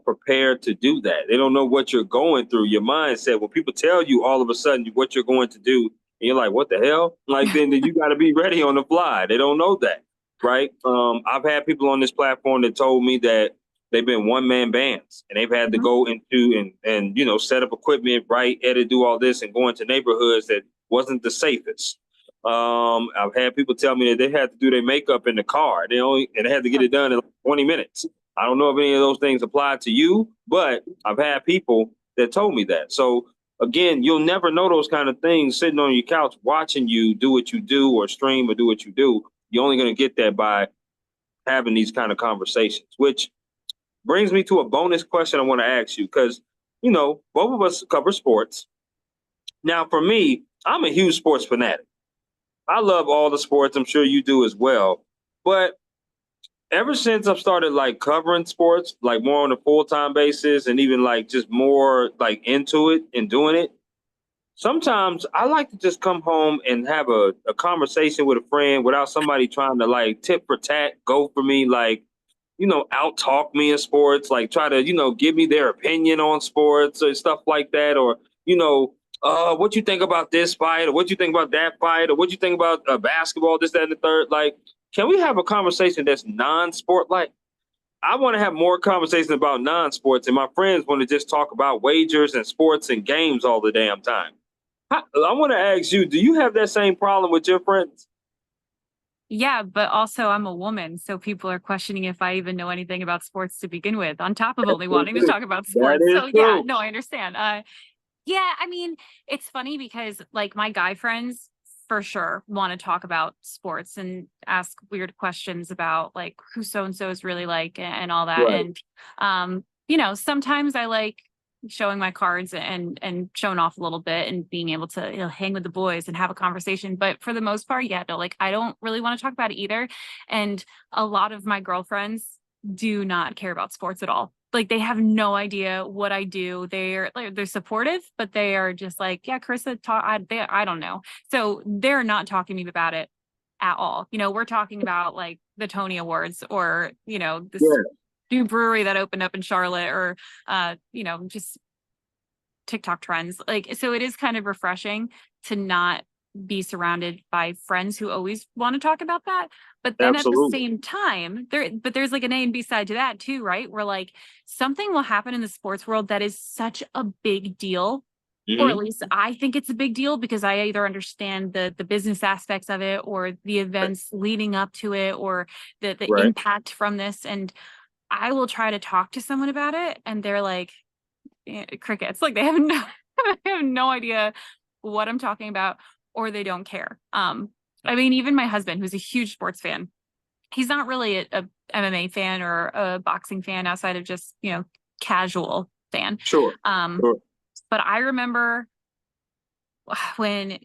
S1: prepared to do that. They don't know what you're going through, your mindset. When people tell you all of a sudden what you're going to do, and you're like, what the hell? Like, then you got to be ready on the fly. They don't know that, right? I've had people on this platform that told me that they've been one-man bands and they've had to go into and set up equipment, right, edit, do all this, and go into neighborhoods that wasn't the safest. I've had people tell me that they had to do their makeup in the car. They had to get it done in like 20 minutes. I don't know if any of those things apply to you, but I've had people that told me that. So again, you'll never know those kind of things sitting on your couch watching you do what you do or stream or do what you do. You're only going to get that by having these kind of conversations, which brings me to a bonus question I want to ask you because, both of us cover sports. Now, for me, I'm a huge sports fanatic. I love all the sports. I'm sure you do as well. But ever since I've started like covering sports, like more on a full-time basis and even like just more like into it and doing it, sometimes I like to just come home and have a conversation with a friend without somebody trying to like tit for tat, go for me, like, out talk me in sports, like try to, give me their opinion on sports or stuff like that. Or, what you think about this fight or what you think about that fight or what you think about basketball, this, that, and the third. Like, can we have a conversation that's non-sport? Like, I want to have more conversations about non-sports, and my friends want to just talk about wagers and sports and games all the damn time. I want to ask you, do you have that same problem with your friends?
S2: Yeah, but also I'm a woman, so people are questioning if I even know anything about sports to begin with, on top of only wanting to talk about
S1: That
S2: sports.
S1: is
S2: So yeah,
S1: true.
S2: no, I understand. Yeah, I mean, it's funny because like my guy friends for sure want to talk about sports and ask weird questions about like who so and so is really like and all that.
S1: Right.
S2: And sometimes I like showing my cards and showing off a little bit and being able to hang with the boys and have a conversation. But for the most part, yeah, no, like I don't really want to talk about it either. And a lot of my girlfriends do not care about sports at all. Like they have no idea what I do. They're supportive, but they are just like, yeah, Karisa, I don't know. So they're not talking to me about it at all. We're talking about like the Tony Awards or, this
S1: Yeah,
S2: new brewery that opened up in Charlotte or, just TikTok trends. Like, so it is kind of refreshing to not be surrounded by friends who always want to talk about that. But then at the
S1: absolutely.
S2: same time, there's like an A and B side to that too, right? Where like something will happen in the sports world that is such a big deal. Or at
S1: Hmm.
S2: least I think it's a big deal because I either understand the business aspects of it or the events leading up to it or the
S1: Right.
S2: impact from this. And I will try to talk to someone about it and they're like crickets. Like they have no they have no idea what I'm talking about or they don't care. I mean, even my husband, who's a huge sports fan, he's not really a MMA fan or a boxing fan outside of just, casual fan.
S1: Sure.
S2: Um,
S1: Sure.
S2: but I remember when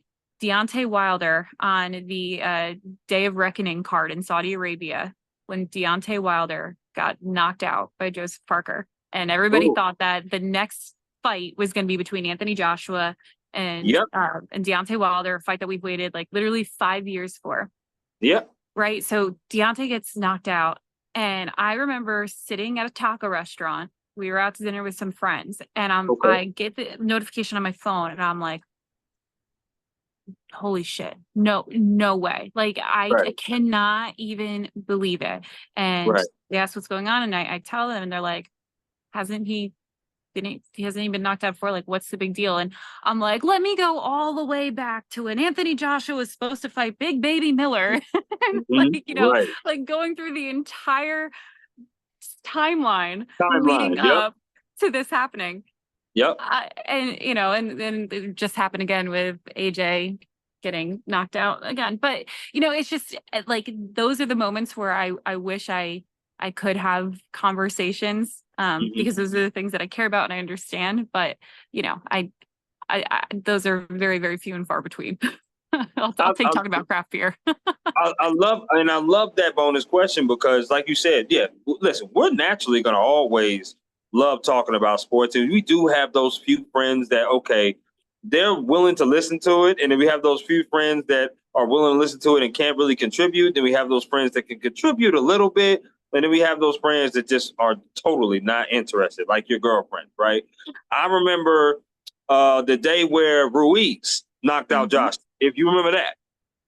S2: Deontay Wilder on the Day of Reckoning card in Saudi Arabia, when Deontay Wilder got knocked out by Joseph Parker, and everybody
S1: Oh,
S2: thought that the next fight was going to be between Anthony Joshua
S1: yep.
S2: and Deontay Wilder, a fight that we've waited like literally 5 years for.
S1: Yep.
S2: Right. So Deontay gets knocked out. And I remember sitting at a taco restaurant. We were out to dinner with some friends, and
S1: Okay.
S2: I get the notification on my phone, and I'm like, holy shit, no way. Like I
S1: Right.
S2: cannot even believe it. And
S1: Right.
S2: they ask what's going on, and I tell them, and they're like, hasn't he he hasn't even been knocked out before? Like, what's the big deal? And I'm like, let me go all the way back to when Anthony Joshua was supposed to fight Big Baby Miller. And
S1: Hmm.
S2: like,
S1: Right.
S2: like going through the entire timeline
S1: Timeline.
S2: leading
S1: Yep.
S2: up to this happening.
S1: Yep.
S2: And and then it just happened again with AJ getting knocked out again. But it's just like those are the moments where I wish I could have conversations
S1: Hmm.
S2: because those are the things that I care about and I understand. But I those are very, very few and far between. I'll take talking about craft beer.
S1: I love that bonus question because, like you said, yeah, listen, we're naturally going to always love talking about sports, and we do have those few friends that okay, they're willing to listen to it, and then we have those few friends that are willing to listen to it and can't really contribute. Then we have those friends that can contribute a little bit, and then we have those friends that just are totally not interested, like your girlfriend, right? I remember the day where Ruiz knocked out
S2: Mhm.
S1: Josh. If you remember that.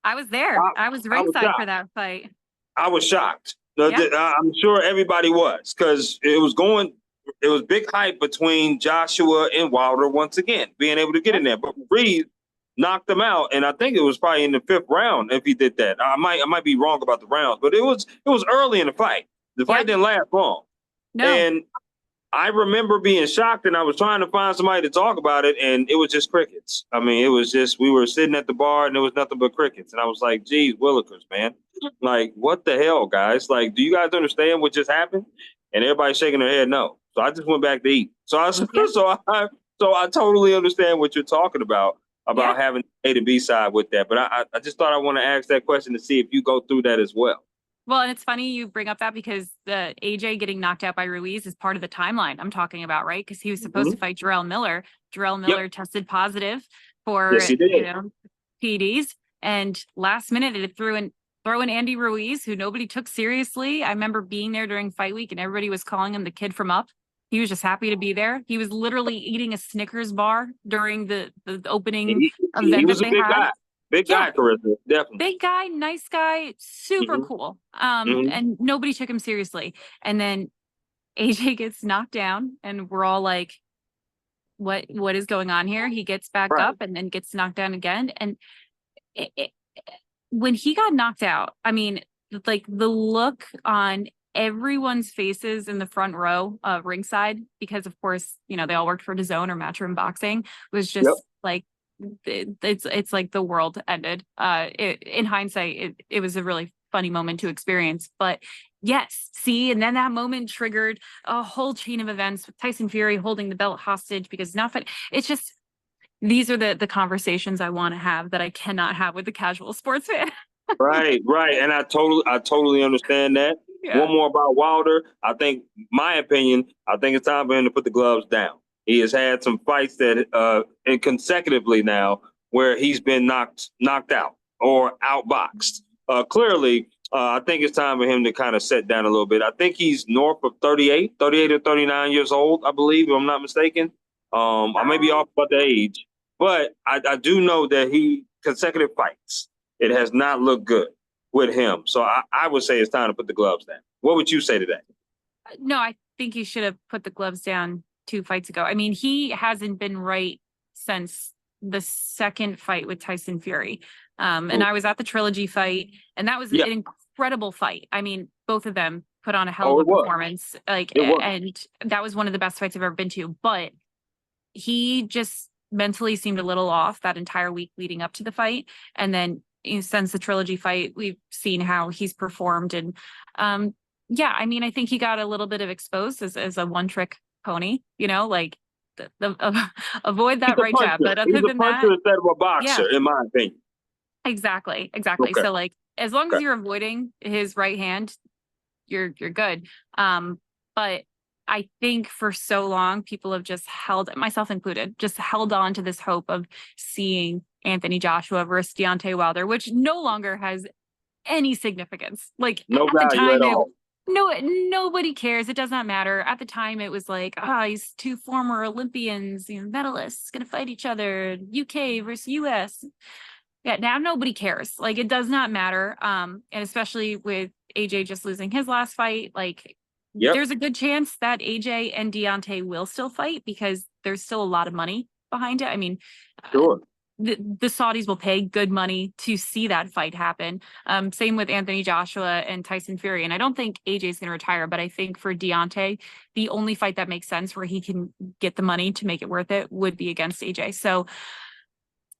S2: I was there. I was
S1: I was
S2: ringside for
S1: shocked.
S2: that fight.
S1: I was shocked.
S2: Yeah.
S1: I'm sure everybody was because it was going. It was big hype between Joshua and Wilder once again being able to get
S2: Yep.
S1: in there. But Reed knocked him out, and I think it was probably in the fifth round if he did that. I might be wrong about the rounds, but it was early in the fight. The fight
S2: Yep.
S1: didn't last long,
S2: No.
S1: and I remember being shocked, and I was trying to find somebody to talk about it, and it was just crickets. I mean, it was just we were sitting at the bar, and there was nothing but crickets, and I was like, "Geez, Willikers, man, like what the hell, guys? Like, do you guys understand what just happened?" And everybody's shaking their head, no. So I just went back to eat. So I
S2: Yeah.
S1: so I totally understand what you're talking about
S2: Yeah.
S1: having A to B side with that. But I just thought I want to ask that question to see if you go through that as well.
S2: Well, and it's funny you bring up that because the AJ getting knocked out by Ruiz is part of the timeline I'm talking about, right? Because he was supposed to
S1: Mm-hmm.
S2: fight Jarrell Miller. Jarrell
S1: Yep.
S2: Miller tested positive for,
S1: Yes, he did.
S2: PEDs, and last minute it throw in Andy Ruiz, who nobody took seriously. I remember being there during fight week, and everybody was calling him the kid from Up. He was just happy to be there. He was literally eating a Snickers bar during the opening
S1: He
S2: event
S1: was
S2: that
S1: a
S2: they
S1: big
S2: had.
S1: guy. Big
S2: Yeah,
S1: guy, Karisa. Definitely.
S2: big guy, nice guy, super
S1: Hmm.
S2: cool.
S1: Hmm.
S2: And nobody took him seriously. And then AJ gets knocked down, and we're all like, what is going on here? He gets back
S1: Right.
S2: up and then gets knocked down again. And it, when he got knocked out, I mean, like the look on everyone's faces in the front row of ringside, because of course, they all worked for DAZN or Matchroom Boxing, was
S1: Yep.
S2: just like it's like the world ended. In hindsight, it was a really funny moment to experience. But yes, see, and then that moment triggered a whole chain of events with Tyson Fury holding the belt hostage because not fun. It's just these are the conversations I want to have that I cannot have with the casual sports fan.
S1: Right, right. And I totally understand that.
S2: Yeah.
S1: One more about Wilder. My opinion, I think it's time for him to put the gloves down. He has had some fights that and consecutively now where he's been knocked out or outboxed. Clearly, I think it's time for him to kind of set down a little bit. I think he's north of 38 or 39 years old, I believe, if I'm not mistaken. I may be off about the age, but I do know that he consecutive fights. It has not looked good with him. So I would say it's time to put the gloves down. What would you say to that?
S2: No, I think he should have put the gloves down 2 fights ago. I mean, he hasn't been right since the second fight with Tyson Fury. And I was at the trilogy fight, and that was
S1: Yeah.
S2: an incredible fight. I mean, both of them put on a hell
S1: Oh,
S2: of
S1: it
S2: a
S1: was.
S2: performance. Like,
S1: It was.
S2: and that was one of the best fights I've ever been to. But he just mentally seemed a little off that entire week leading up to the fight. And then since the trilogy fight, we've seen how he's performed. And yeah, I mean, I think he got a little bit of exposed as a one-trick pony, like avoid
S1: He's
S2: that
S1: a
S2: right jab.
S1: puncher.
S2: But
S1: He's
S2: other
S1: a
S2: than
S1: puncher
S2: that,
S1: instead of a
S2: yeah,
S1: boxer, in my opinion.
S2: exactly.
S1: Okay.
S2: So like, as long as
S1: Okay.
S2: you're avoiding his right hand, you're good. But I think for so long, people have just held, myself included, just held on to this hope of seeing Anthony Joshua versus Deontay Wilder, which no longer has any significance. Like
S1: No
S2: at the
S1: value at
S2: time,
S1: all.
S2: nobody cares. It does not matter. At the time, it was like, he's two former Olympians, medalists going to fight each other, UK versus US. Yeah, now nobody cares. Like it does not matter. And especially with AJ just losing his last fight, like
S1: Yep.
S2: there's a good chance that AJ and Deontay will still fight because there's still a lot of money behind it. I mean,
S1: Sure.
S2: the Saudis will pay good money to see that fight happen. Same with Anthony Joshua and Tyson Fury. And I don't think AJ's going to retire, but I think for Deontay, the only fight that makes sense where he can get the money to make it worth it would be against AJ. So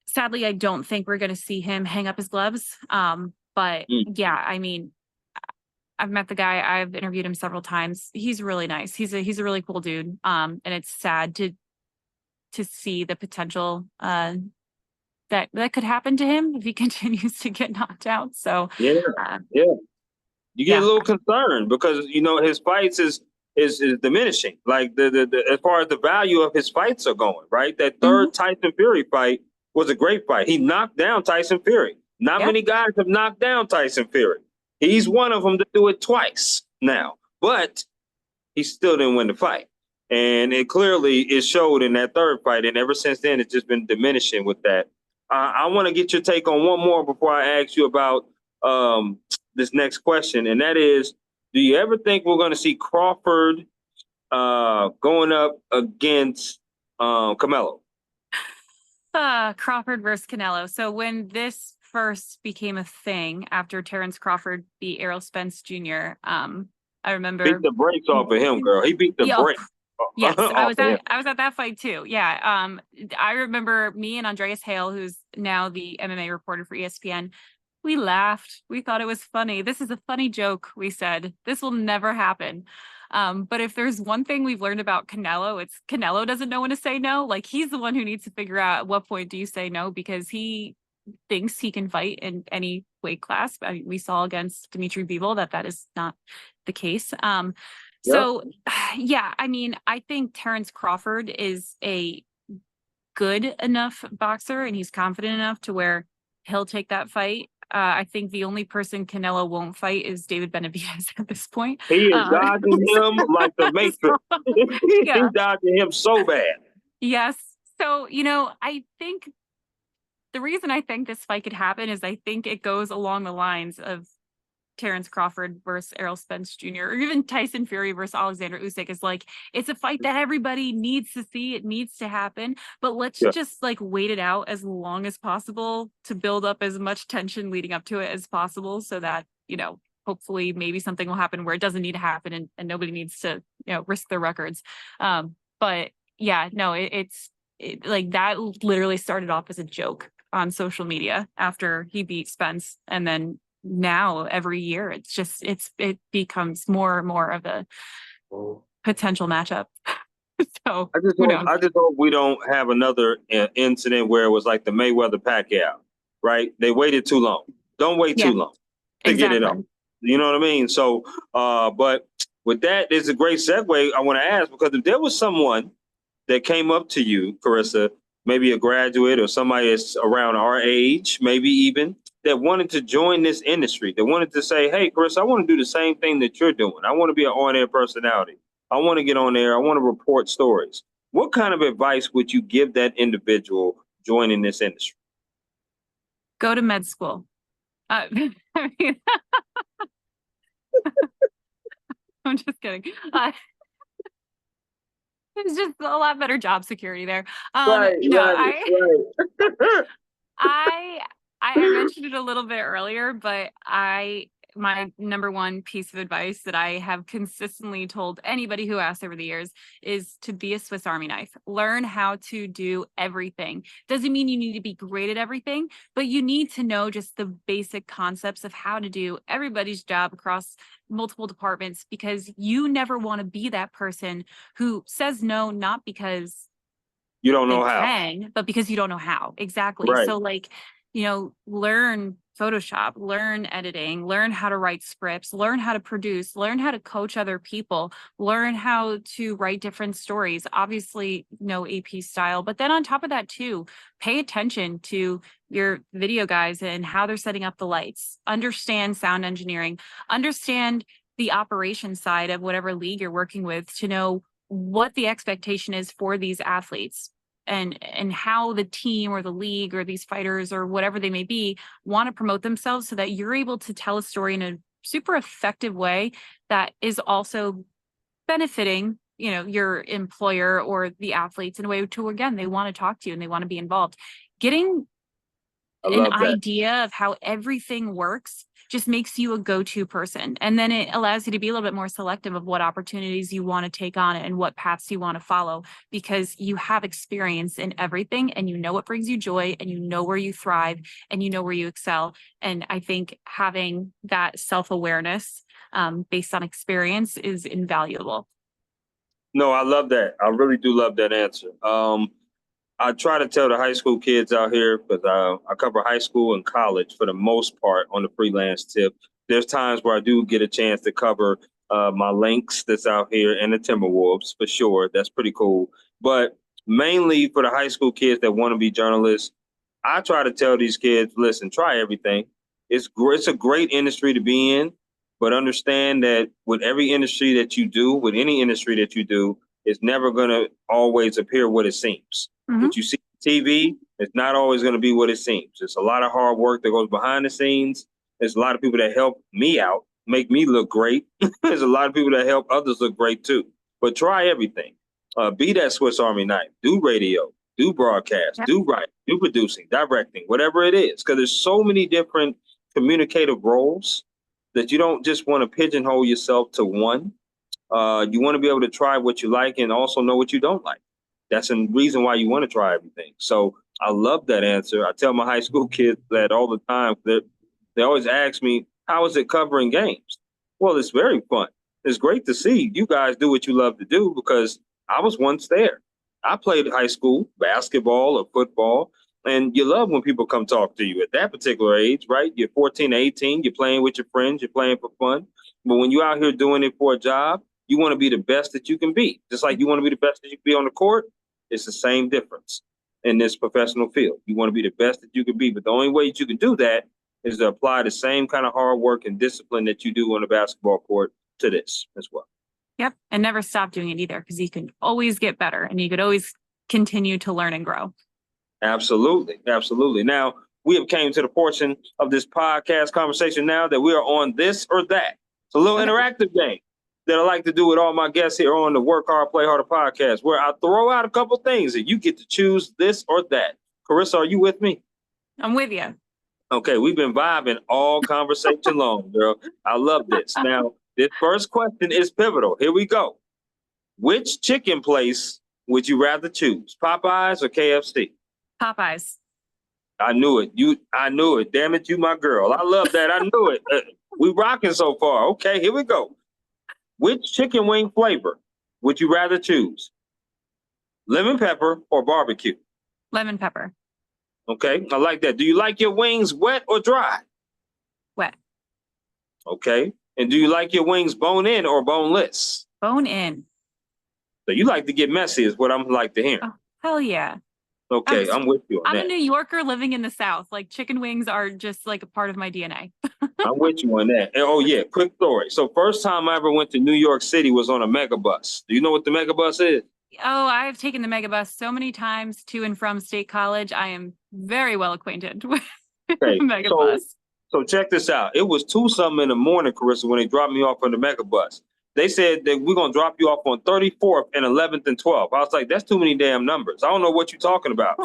S2: sadly, I don't think we're going to see him hang up his gloves. But yeah, I mean, I've met the guy. I've interviewed him several times. He's really nice. He's a really cool dude. And it's sad to see the potential that could happen to him if he continues to get knocked out. So
S1: Yeah, yeah. You get a
S2: yeah.
S1: little concerned because his fights is diminishing. Like the as far as the value of his fights are going, right? That
S2: Mhm.
S1: third Tyson Fury fight was a great fight. He knocked down Tyson Fury. Not
S2: Yeah.
S1: many guys have knocked down Tyson Fury. He's one of them to do it twice now, but he still didn't win the fight. And it showed in that third fight. And ever since then, it's just been diminishing with that. I want to get your take on one more before I ask you about this next question. And that is, do you ever think we're going to see Crawford going up against Canelo?
S2: Crawford versus Canelo. So when this first became a thing after Terrence Crawford beat Errol Spence Jr., I
S1: Beat
S2: remember.
S1: the brakes off of him, girl. He beat the
S2: Yeah,
S1: brakes
S2: yes,
S1: off of him.
S2: I was at that fight too. Yeah. I remember me and Andreas Hale, who's now the MMA reporter for ESPN. We laughed. We thought it was funny. This is a funny joke, we said. This will never happen. But if there's one thing we've learned about Canelo, it's Canelo doesn't know when to say no. Like, he's the one who needs to figure out at what point do you say no, because he thinks he can fight in any weight class. I mean, we saw against Dimitri Bivol that is not the case.
S1: Yep.
S2: So yeah, I mean, I think Terrence Crawford is a good enough boxer and he's confident enough to where he'll take that fight. I think the only person Canelo won't fight is David Benavidez at this point.
S1: He is dodging him like the Matrix.
S2: Yeah.
S1: He's dodging him so bad.
S2: Yes. So, I think the reason I think this fight could happen is I think it goes along the lines of Terrence Crawford versus Errol Spence Jr. or even Tyson Fury versus Alexander Usyk. Is like, it's a fight that everybody needs to see. It needs to happen, but let's
S1: Yeah.
S2: just like wait it out as long as possible to build up as much tension leading up to it as possible, so that hopefully maybe something will happen where it doesn't need to happen, and nobody needs to risk their records. But yeah, no, it's like that literally started off as a joke on social media after he beat Spence, and then now every year it becomes more and more of a potential matchup. So who knows?
S1: I just hope we don't have another incident where it was like the Mayweather Pacquiao, right? They waited too long. Don't wait
S2: Yeah,
S1: too long to get it
S2: exactly.
S1: on. You know what I mean? So, but with that, it's a great segue. I want to ask, because if there was someone that came up to you, Karisa, maybe a graduate or somebody that's around our age, maybe even, that wanted to join this industry, that wanted to say, hey, Karisa, I want to do the same thing that you're doing. I want to be an on-air personality. I want to get on there. I want to report stories. What kind of advice would you give that individual joining this industry?
S2: Go to med school. I mean, I'm just kidding. It's just a lot better job security there.
S1: Right.
S2: I I mentioned it a little bit earlier, but my number one piece of advice that I have consistently told anybody who asks over the years is to be a Swiss Army knife. Learn how to do everything. Doesn't mean you need to be great at everything, but you need to know just the basic concepts of how to do everybody's job across multiple departments, because you never want to be that person who says no, not because
S1: You don't
S2: they
S1: know how.
S2: can, but because you don't know how. Exactly.
S1: Right.
S2: So like, learn Photoshop, learn editing, learn how to write scripts, learn how to produce, learn how to coach other people, learn how to write different stories. Obviously, no AP style, but then on top of that too, pay attention to your video guys and how they're setting up the lights. Understand sound engineering, understand the operation side of whatever league you're working with to know what the expectation is for these athletes, and how the team or the league or these fighters or whatever they may be want to promote themselves, so that you're able to tell a story in a super effective way that is also benefiting, your employer or the athletes in a way to, again, they want to talk to you and they want to be involved. Getting
S1: I
S2: an
S1: love that.
S2: idea of how everything works just makes you a go-to person. And then it allows you to be a little bit more selective of what opportunities you want to take on and what paths you want to follow, because you have experience in everything and you know what brings you joy and you know where you thrive and you know where you excel. And I think having that self-awareness based on experience is invaluable.
S1: No, I love that. I really do love that answer. I try to tell the high school kids out here, because I cover high school and college for the most part on the freelance tip. There's times where I do get a chance to cover my Lynx that's out here and the Timberwolves for sure. That's pretty cool. But mainly for the high school kids that want to be journalists, I try to tell these kids, listen, try everything. It's a great industry to be in, but understand that with every industry that you do, with any industry that you do, it's never going to always appear what it seems. What you see on TV, it's not always going to be what it seems. It's a lot of hard work that goes behind the scenes. There's a lot of people that help me out, make me look great. There's a lot of people that help others look great too. But try everything. Be that Swiss Army knife. Do radio, do broadcast, do writing, do producing, directing, whatever it is. Because there's so many different communicative roles that you don't just want to pigeonhole yourself to one. You want to be able to try what you like and also know what you don't like. That's a reason why you want to try everything. So I love that answer. I tell my high school kids that all the time. They always ask me, how is it covering games? Well, it's very fun. It's great to see you guys do what you love to do, because I was once there. I played high school basketball or football, and you love when people come talk to you at that particular age, right? You're 14, 18, you're playing with your friends, you're playing for fun. But when you're out here doing it for a job, you want to be the best that you can be. Just like you want to be the best that you can be on the court, it's the same difference in this professional field. You want to be the best that you can be, but the only way that you can do that is to apply the same kind of hard work and discipline that you do on the basketball court to this as well.
S2: Yep. And never stop doing it either, because you can always get better and you could always continue to learn and grow.
S1: Absolutely. Absolutely. Now, we have came to the portion of this podcast conversation now that we are on this or that. It's a little interactive game that I like to do with all my guests here on the Work Hard, Play Harder podcast, where I throw out a couple things and you get to choose this or that. Karisa, are you with me?
S2: I'm with you.
S1: Okay, we've been vibing all conversation long, girl. I love this. Now, this first question is pivotal. Here we go. Which chicken place would you rather choose, Popeyes or KFC?
S2: Popeyes.
S1: I knew it. I knew it. Damn it, you my girl. I love that. I knew it. We rocking so far. Okay, here we go. Which chicken wing flavor would you rather choose? Lemon pepper or barbecue?
S2: Lemon pepper.
S1: Okay, I like that. Do you like your wings wet or dry?
S2: Wet.
S1: Okay. And do you like your wings bone in or boneless?
S2: Bone in.
S1: So you like to get messy is what I'm like to hear.
S2: Oh, hell yeah.
S1: Okay, I'm with you on
S2: I'm
S1: that.
S2: a New Yorker living in the South. Like, chicken wings are just like a part of my DNA.
S1: I'm with you on that. And, oh yeah, quick story. So first time I ever went to New York City was on a mega bus. Do you know what the mega bus is?
S2: Oh, I've taken the mega bus so many times to and from State College. I am very well acquainted with
S1: Okay,
S2: mega bus.
S1: So check this out. It was 2-something in the morning, Karisa, when they dropped me off on the mega bus. They said that we're going to drop you off on 34th and 11th and 12th. I was like, that's too many damn numbers. I don't know what you're talking about.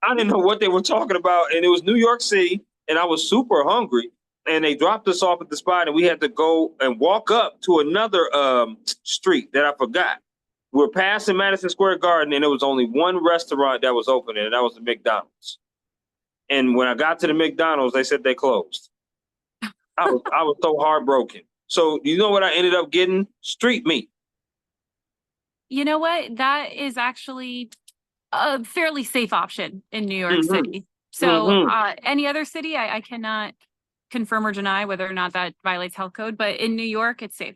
S1: I didn't know what they were talking about. And it was New York City, and I was super hungry. And they dropped us off at the spot, and we had to go and walk up to another street that I forgot. We're passing Madison Square Garden, and there was only one restaurant that was open, and that was the McDonald's. And when I got to the McDonald's, they said they closed. I was so heartbroken. So you know what I ended up getting? Street meat.
S2: You know what? That is actually a fairly safe option in New York City. So any other city, I cannot confirm or deny whether or not that violates health code. But in New York, it's safe.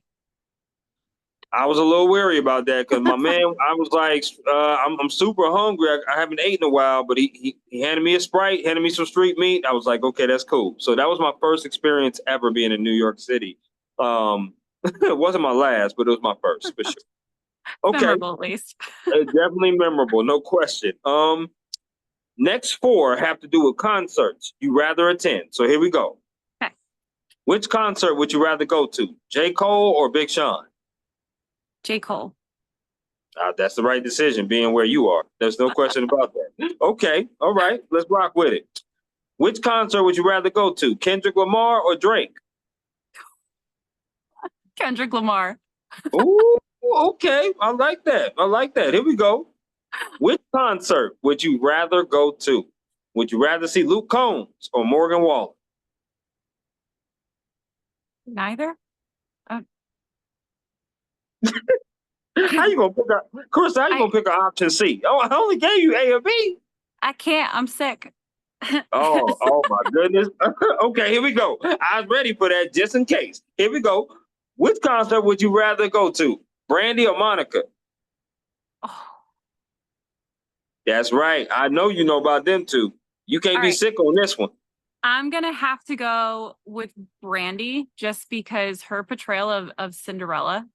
S1: I was a little wary about that because my man, I was like, I'm super hungry. I haven't eaten in a while, but he handed me a Sprite, handed me some street meat. I was like, okay, that's cool. So that was my first experience ever being in New York City. It wasn't my last, but it was my first for sure. Okay,
S2: memorable at least.
S1: Definitely memorable, no question. Next 4 have to do with concerts you rather attend. So here we go.
S2: Okay.
S1: Which concert would you rather go to, J. Cole or Big Sean?
S2: J. Cole.
S1: That's the right decision, being where you are. There's no question about that. Okay, all right, let's rock with it. Which concert would you rather go to, Kendrick Lamar or Drake?
S2: Kendrick Lamar.
S1: Ooh, okay, I like that. I like that. Here we go. Which concert would you rather go to? Would you rather see Luke Combs or Morgan Wallen?
S2: Neither.
S1: How you gonna pick Chris? How you gonna pick an option C? Oh, I only gave you A or B.
S2: I can't. I'm sick.
S1: Oh my goodness. Okay, here we go. I was ready for that just in case. Here we go. Which concert would you rather go to? Brandy or Monica?
S2: Oh,
S1: That's right. I know you know about them two. You can't
S2: all
S1: be
S2: right.
S1: sick on this one.
S2: I'm gonna have to go with Brandy just because her portrayal of Cinderella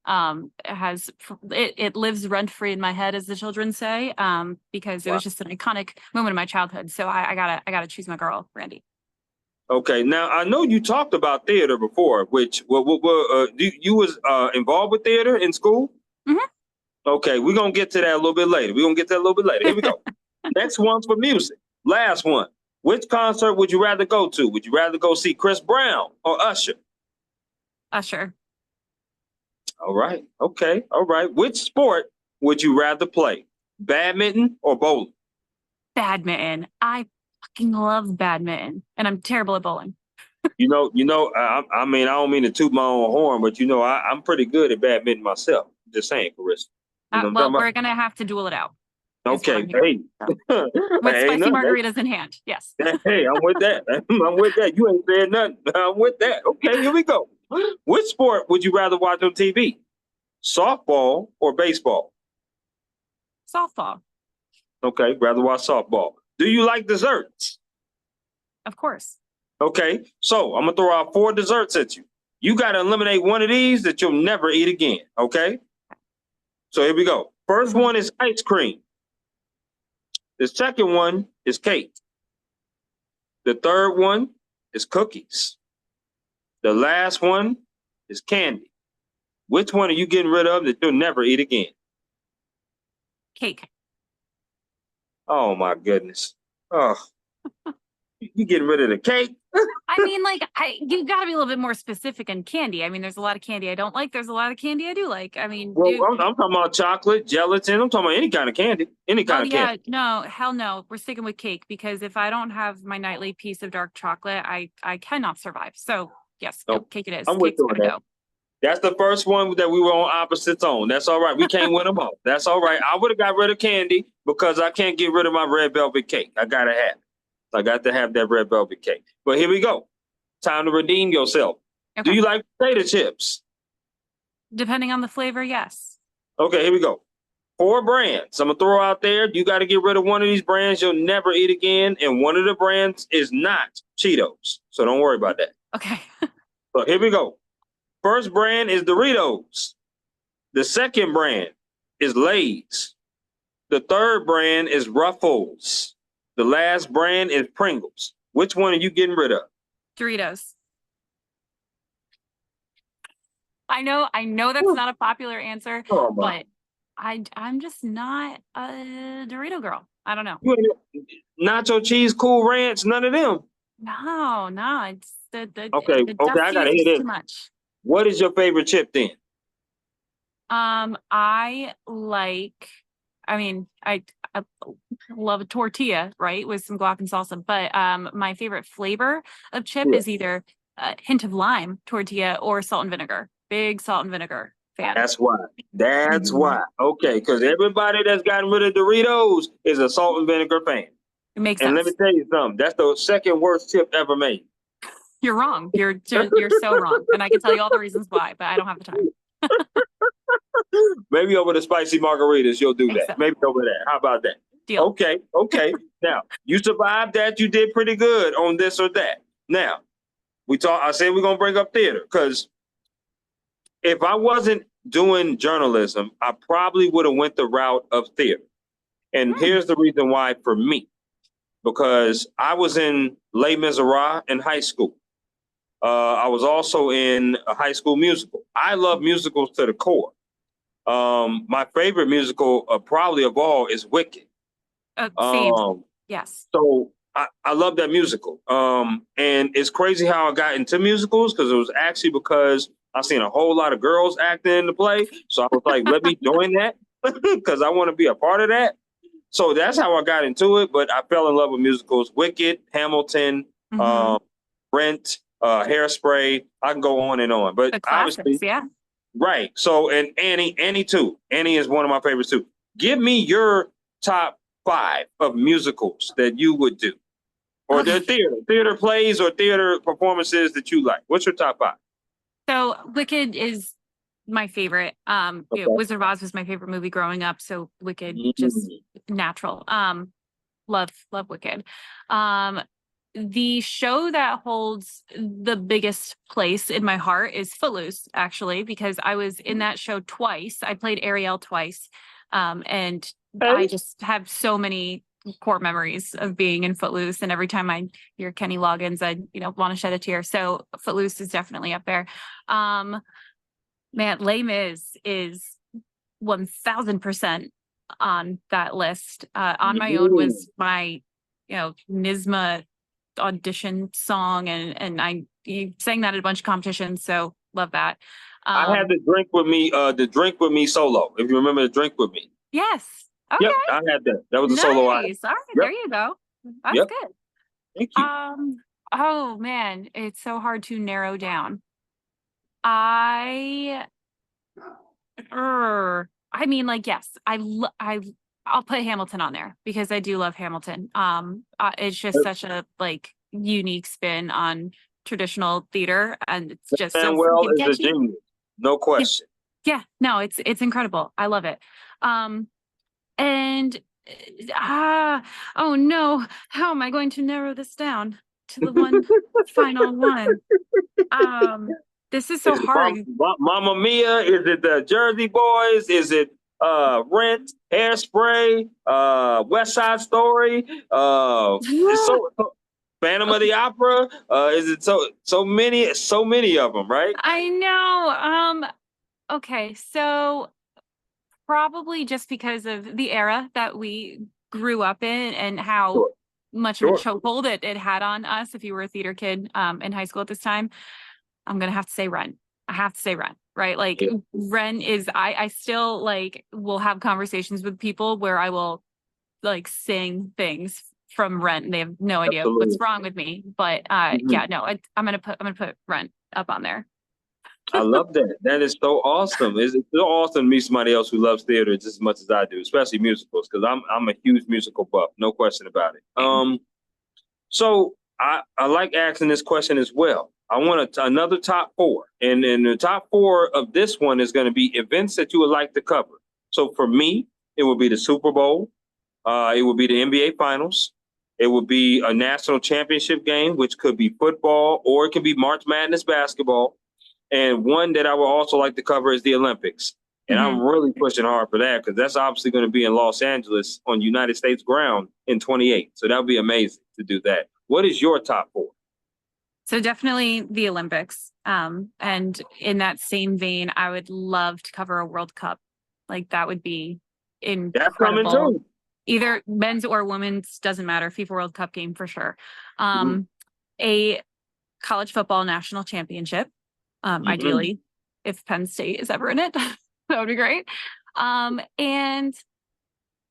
S2: has it lives rent free in my head, as the children say, because it
S1: Wow.
S2: was just an iconic moment in my childhood. So I gotta choose my girl, Brandy.
S1: Okay, now I know you talked about theater before, which you was involved with theater in school?
S2: Mhm.
S1: Okay, we're gonna get to that a little bit later. We're gonna get to that a little bit later. Here we go. Next one's for music. Last one. Which concert would you rather go to? Would you rather go see Chris Brown or Usher?
S2: Usher.
S1: All right. Okay. All right. Which sport would you rather play? Badminton or bowling?
S2: Badminton. I fucking love badminton, and I'm terrible at bowling.
S1: I mean, I don't mean to toot my own horn, but I'm pretty good at badminton myself. Just saying, Carissa. You know what I'm
S2: Well,
S1: talking
S2: we're gonna have to duel it out.
S1: about?
S2: Is what
S1: Okay.
S2: I'm hearing.
S1: Hey.
S2: So, with
S1: Hey,
S2: spicy
S1: nothing.
S2: margaritas in hand. Yes.
S1: Hey, I'm with that. I'm with that. You ain't saying nothing. I'm with that. Okay, here we go. Which sport would you rather watch on TV? Softball or baseball?
S2: Softball,
S1: Okay, rather watch softball. Do you like desserts?
S2: of course.
S1: Okay, so I'm gonna throw out 4 desserts at you. You gotta eliminate one of these that you'll never eat again. Okay, so here we go. First
S2: Mhm.
S1: one is ice cream. The second one is cake. The third one is cookies. The last one is candy. Which one are you getting rid of that you'll never eat again?
S2: Cake.
S1: Oh my goodness. Oh, you getting rid of the cake?
S2: I mean, like, you got to be a little bit more specific in candy. I mean, there's a lot of candy I don't like. There's a lot of candy I do like. I mean,
S1: Well, I'm talking about chocolate, gelatin. I'm talking about any kind of candy. Any kind
S2: well,
S1: of candy.
S2: yeah, no, hell no. We're sticking with cake because if I don't have my nightly piece of dark chocolate, I cannot survive. So yes,
S1: No,
S2: cake it is.
S1: I'm with
S2: Cake's
S1: you on
S2: gotta
S1: that.
S2: go.
S1: That's the first one that we were on opposites on. That's all right. We can't win them all. That's all right. I would have got rid of candy because I can't get rid of my red velvet cake. I gotta have it. I got to have that red velvet cake. But here we go. Time to redeem yourself. Do
S2: Okay.
S1: you like potato chips?
S2: Depending on the flavor, yes.
S1: Okay, here we go. 4 brands. I'm gonna throw out there. You got to get rid of one of these brands you'll never eat again, and one of the brands is not Cheetos. So don't worry about that.
S2: Okay.
S1: So here we go. First brand is Doritos. The second brand is Lay's. The third brand is Ruffles. The last brand is Pringles. Which one are you getting rid of?
S2: Doritos. I know that's not a popular answer,
S1: Oh my!
S2: but I'm just not a Dorito girl. I don't know.
S1: You ain't nacho cheese, Cool Ranch, none of them.
S2: No, it's
S1: Okay,
S2: the
S1: okay, I
S2: dusty
S1: gotta
S2: is
S1: hear
S2: just
S1: this.
S2: too much.
S1: What is your favorite chip then?
S2: I like, I mean, I love a tortilla, right, with some guac and salsa. But my favorite flavor of chip
S1: Yeah.
S2: is either a hint of lime tortilla or salt and vinegar. Big salt and vinegar fan.
S1: That's why. That's
S2: Mhm.
S1: why. Okay, because everybody that's gotten rid of Doritos is a salt and vinegar fan.
S2: It makes
S1: And
S2: sense.
S1: let me tell you something. That's the second worst chip ever made.
S2: You're wrong. You're so wrong, and I can tell you all the reasons why, but I don't have the time.
S1: Maybe over the spicy margaritas, you'll do that.
S2: So.
S1: Maybe over that. How about that?
S2: Deal.
S1: Okay. Now, you survived that. You did pretty good on this or that. Now, I said we're going to bring up theater because if I wasn't doing journalism, I probably would have went the route of theater. And here's the reason why for me, because I was in Les Miserables in high school. I was also in a high school musical. I love musicals to the core. My favorite musical probably of all is Wicked.
S2: Same. Yes.
S1: So I love that musical. And it's crazy how I got into musicals because it was actually because I seen a whole lot of girls acting in the play. So I was like, let me join that because I want to be a part of that. So that's how I got into it. But I fell in love with musicals: Wicked, Hamilton, Rent, Hairspray. I can go on and on. But
S2: The classics,
S1: obviously,
S2: yeah.
S1: right. So, and Annie too. Annie is one of my favorites too. Give me your top 5 of musicals that you would do? Or
S2: Okay.
S1: the theater plays or theater performances that you like? What's your top 5?
S2: So Wicked is my favorite.
S1: Okay.
S2: Wizard of Oz was my favorite movie growing up. So Wicked, just natural. Love Wicked. The show that holds the biggest place in my heart is Footloose, actually, because I was in that show twice. I played Ariel twice. And I just have so many core memories of being in Footloose. And every time I hear Kenny Loggins, I, want to shed a tear. So Footloose is definitely up there. Man, Les Mis is 1000% on that list. On My Own was my, NYSSMA audition song, and I sang that at a bunch of competitions, so love that.
S1: I had the Drink With Me solo. If you remember the Drink With Me.
S2: Yes. Okay.
S1: Yep, I had that. That was a solo.
S2: All right,
S1: Yep.
S2: there you go. That's good.
S1: Thank you.
S2: Oh man, it's so hard to narrow down. Yes, I'll put Hamilton on there because I do love Hamilton. It's just such a unique spin on traditional theater, and it's just so
S1: Manuel is a
S2: catchy.
S1: genius, no question.
S2: Yeah, no, it's incredible. I love it. And oh no, how am I going to narrow this down to the one final one? This is so hard.
S1: Mamma Mia, is it the Jersey Boys? Is it Rent, Hairspray, West Side Story, Phantom of the Opera? Is it so many of them, right?
S2: I know. Okay, so probably just because of the era that we grew up in and how much of a chokehold it had on us if you were a theater kid in high school at this time. I'm gonna have to say Rent. I have to say Rent, right? Rent is I still will have conversations with people where I will sing things from Rent and they have no idea what's wrong with me. But yeah, no, I'm gonna put Rent up on there.
S1: I love that. That is so awesome. It's so awesome to meet somebody else who loves theater just as much as I do, especially musicals, because I'm a huge musical buff, no question about it. So I like asking this question as well. I want another top 4, and the top 4 of this one is going to be events that you would like to cover. So for me, it would be the Super Bowl, it would be the NBA Finals, it would be a national championship game, which could be football or it could be March Madness basketball. And one that I would also like to cover is the Olympics. And I'm really pushing hard for that because that's obviously going to be in Los Angeles on United States ground in 28. So that would be amazing to do that. What is your top 4?
S2: So definitely the Olympics. And in that same vein, I would love to cover a World Cup. That would be incredible.
S1: That's coming too.
S2: Either men's or women's, doesn't matter. FIFA World Cup game for sure. A college football national championship. Ideally, if Penn State is ever in it, that would be great. And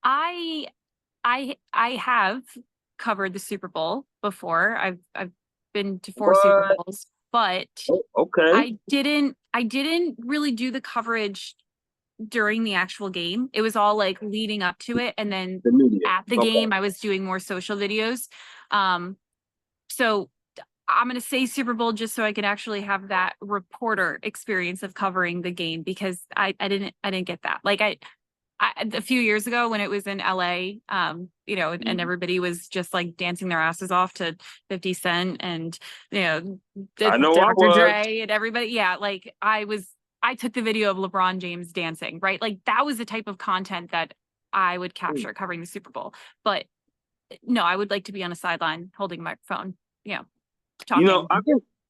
S2: I have covered the Super Bowl before. I've been to 4 Super Bowls, but I didn't really do the coverage during the actual game. It was all leading up to it, and then at the game, I was doing more social videos. So I'm going to say Super Bowl just so I can actually have that reporter experience of covering the game because I didn't get that. A few years ago when it was in LA, and everybody was just dancing their asses off to 50 Cent and, Dr. Dre and everybody. Yeah. I took the video of LeBron James dancing, right? That was the type of content that I would capture covering the Super Bowl. But no, I would like to be on a sideline holding a microphone, talking.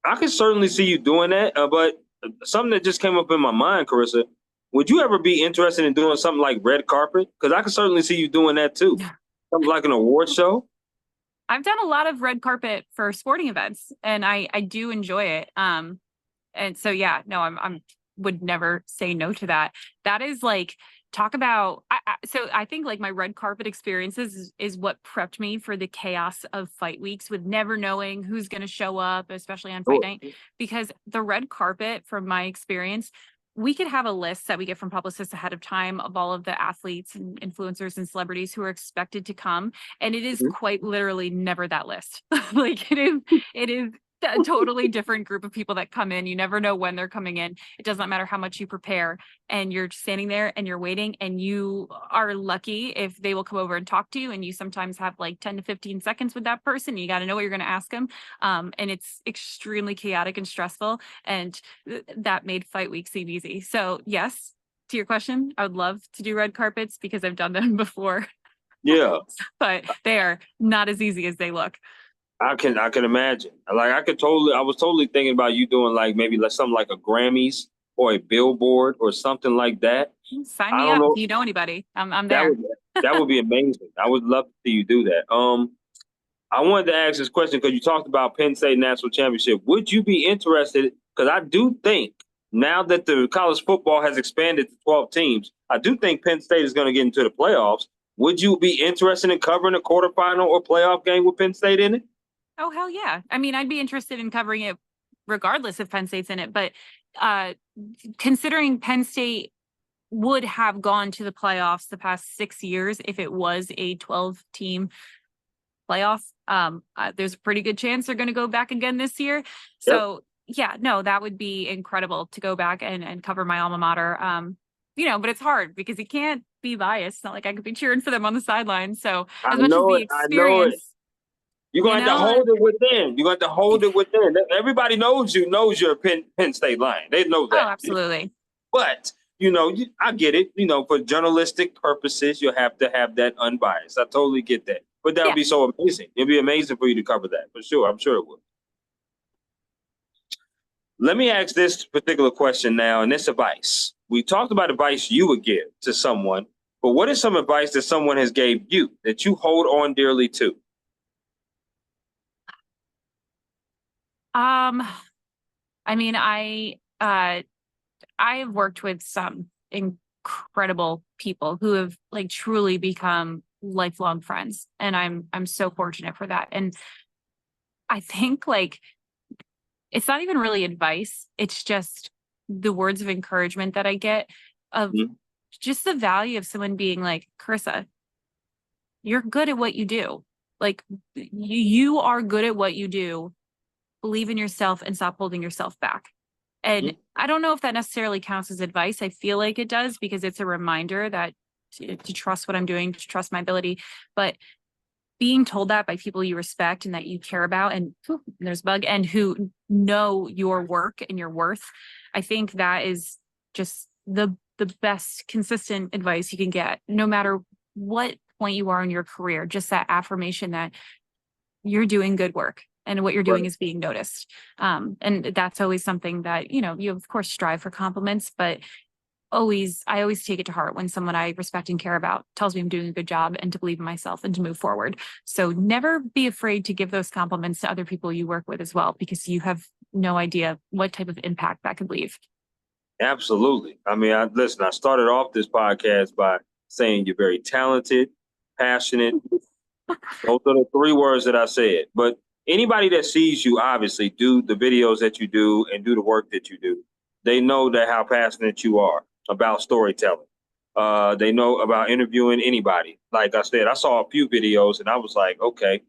S1: I can certainly see you doing that. But something that just came up in my mind, Karisa, would you ever be interested in doing something like red carpet? Because I can certainly see you doing that too. Something like an award show.
S2: I've done a lot of red carpet for sporting events, and I do enjoy it. And so yeah, no, I'm would never say no to that. That is talk about. So I think my red carpet experiences is what prepped me for the chaos of fight weeks with never knowing who's going to show up, especially on fight night, because the red carpet, from my experience, we could have a list that we get from publicists ahead of time of all of the athletes and influencers and celebrities who are expected to come. And it is
S1: Mhm.
S2: quite literally never that list. Like it is a totally different group of people that come in. You never know when they're coming in. It does not matter how much you prepare, and you're standing there and you're waiting, and you are lucky if they will come over and talk to you. And you sometimes have like 10 to 15 seconds with that person. You got to know what you're going to ask them. And it's extremely chaotic and stressful. And that made fight week seem easy. So yes, to your question, I would love to do red carpets because I've done them before,
S1: Yeah,
S2: but they are not as easy as they look.
S1: I can imagine. Like I was totally thinking about you doing like maybe like something like a Grammys or a Billboard or something like that.
S2: Sign
S1: I
S2: me
S1: don't
S2: up.
S1: know.
S2: If you know anybody, I'm
S1: That
S2: there.
S1: would that would be amazing. I would love to see you do that. I wanted to ask this question because you talked about Penn State National Championship. Would you be interested? Because I do think now that the college football has expanded to 12 teams, I do think Penn State is going to get into the playoffs. Would you be interested in covering a quarterfinal or playoff game with Penn State in it?
S2: Oh, hell yeah. I mean, I'd be interested in covering it regardless if Penn State's in it, but uh, considering Penn State would have gone to the playoffs the past 6 years if it was a 12 team playoff. There's a pretty good chance they're going to go back again this year.
S1: Yep.
S2: So yeah, no, that would be incredible to go back and cover my alma mater. But it's hard because you can't be biased. It's not like I could be cheering for them on the sidelines. So
S1: I
S2: as much as
S1: know
S2: the
S1: it. I know it.
S2: experience,
S1: You're going to have to hold it within. You're going to have to hold it within. Everybody knows you're a Penn State Lion. They know
S2: oh,
S1: that.
S2: absolutely.
S1: But I get it. For journalistic purposes, you have to have that unbiased. I totally get that. But that would
S2: Yeah.
S1: be so amazing. It'd be amazing for you to cover that for sure. I'm sure it would. Let me ask this particular question now, and this advice. We talked about advice you would give to someone, but what is some advice that someone has gave you that you hold on dearly to?
S2: I mean, I have worked with some incredible people who have like truly become lifelong friends, and I'm so fortunate for that. And I think like it's not even really advice, it's just the words of encouragement that I get of
S1: Mhm.
S2: just the value of someone being like, Karisa, you're good at what you do. Like you are good at what you do. Believe in yourself and stop holding yourself back. And
S1: Mhm.
S2: I don't know if that necessarily counts as advice. I feel like it does because it's a reminder that to trust what I'm doing, to trust my ability. But being told that by people you respect and that you care about, and there's bug, and who know your work and your worth, I think that is just the best consistent advice you can get, no matter what point you are in your career. Just that affirmation that you're doing good work and what you're doing
S1: Right.
S2: is being noticed. And that's always something that, you of course strive for compliments, but I always take it to heart when someone I respect and care about tells me I'm doing a good job and to believe in myself and to move forward. So never be afraid to give those compliments to other people you work with as well, because you have no idea what type of impact that could leave.
S1: Absolutely. I mean, listen, I started off this podcast by saying you're very talented, passionate. Those are the three words that I said. But anybody that sees you obviously do the videos that you do and do the work that you do, they know that how passionate you are about storytelling. They know about interviewing anybody. Like I said, I saw a few videos and I was like, okay,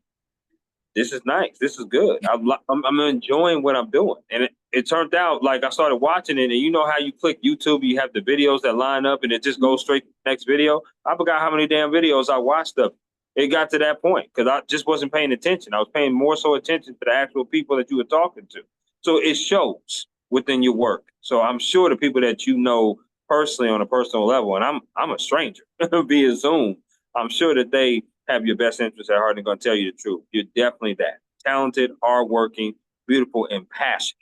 S1: this is nice. This is good. I'm enjoying what I'm doing. And it turned out like I started watching it, and you know how you click YouTube, you have the videos that line up and it just goes straight to the next video. I forgot how many damn videos I watched of it. It got to that point because I just wasn't paying attention. I was paying more so attention to the actual people that you were talking to. So it shows within your work. So I'm sure the people that you know personally on a personal level, and I'm a stranger via Zoom, I'm sure that they have your best interest at heart and going to tell you the truth. You're definitely that talented, hardworking, beautiful, and passionate,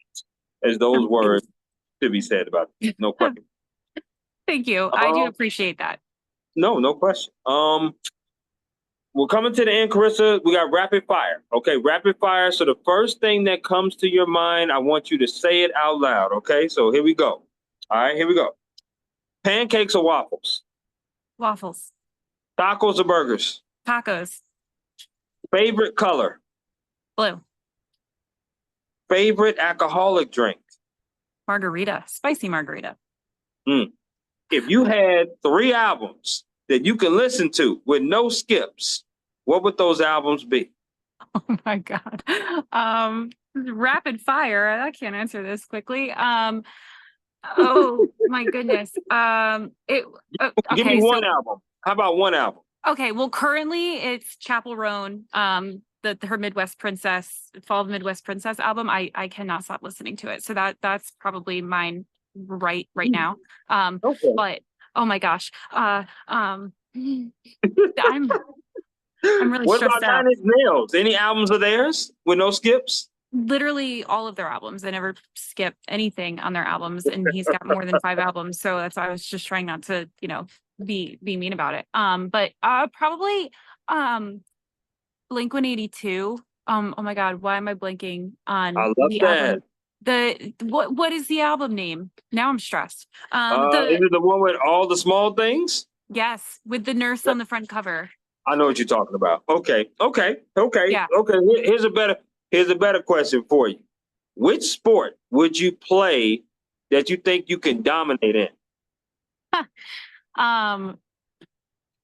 S1: as those words should be said about you. No question.
S2: Thank you. I do
S1: Um,
S2: appreciate that.
S1: no question. We're coming to the end, Karisa. We got rapid fire. Okay, rapid fire. So the first thing that comes to your mind, I want you to say it out loud. Okay, so here we go. All right, here we go. Pancakes or waffles?
S2: Waffles,
S1: Tacos or burgers?
S2: tacos,
S1: Favorite color?
S2: blue,
S1: Favorite alcoholic drink?
S2: margarita, spicy margarita,
S1: Mm. If you had 3 albums that you can listen to with no skips, what would those albums be?
S2: Oh my God. Rapid fire. I can't answer this quickly. Oh my goodness.
S1: Give me
S2: Okay,
S1: one
S2: so
S1: album. How about one album?
S2: okay, well, currently it's Chapel Roan, her Midwest Princess, Fall of the Midwest Princess album. I cannot stop listening to it. So that's probably mine right now.
S1: Okay.
S2: But oh my gosh. I'm really
S1: What about
S2: stressed
S1: Nine
S2: out.
S1: Inch Nails? Any albums of theirs with no skips?
S2: Literally all of their albums. I never skip anything on their albums, and he's got more than 5 albums. So that's why I was just trying not to, be mean about it. But probably Blink 182. Oh my God, why am I blanking
S1: I
S2: on
S1: love
S2: the
S1: that.
S2: album? What is the album name? Now I'm stressed.
S1: Is it the one with all the small things?
S2: Yes, with the nurse on the front cover.
S1: I know what you're talking about. Okay.
S2: Yeah.
S1: Here's a better question for you. Which sport would you play that you think you can dominate in?
S2: Um,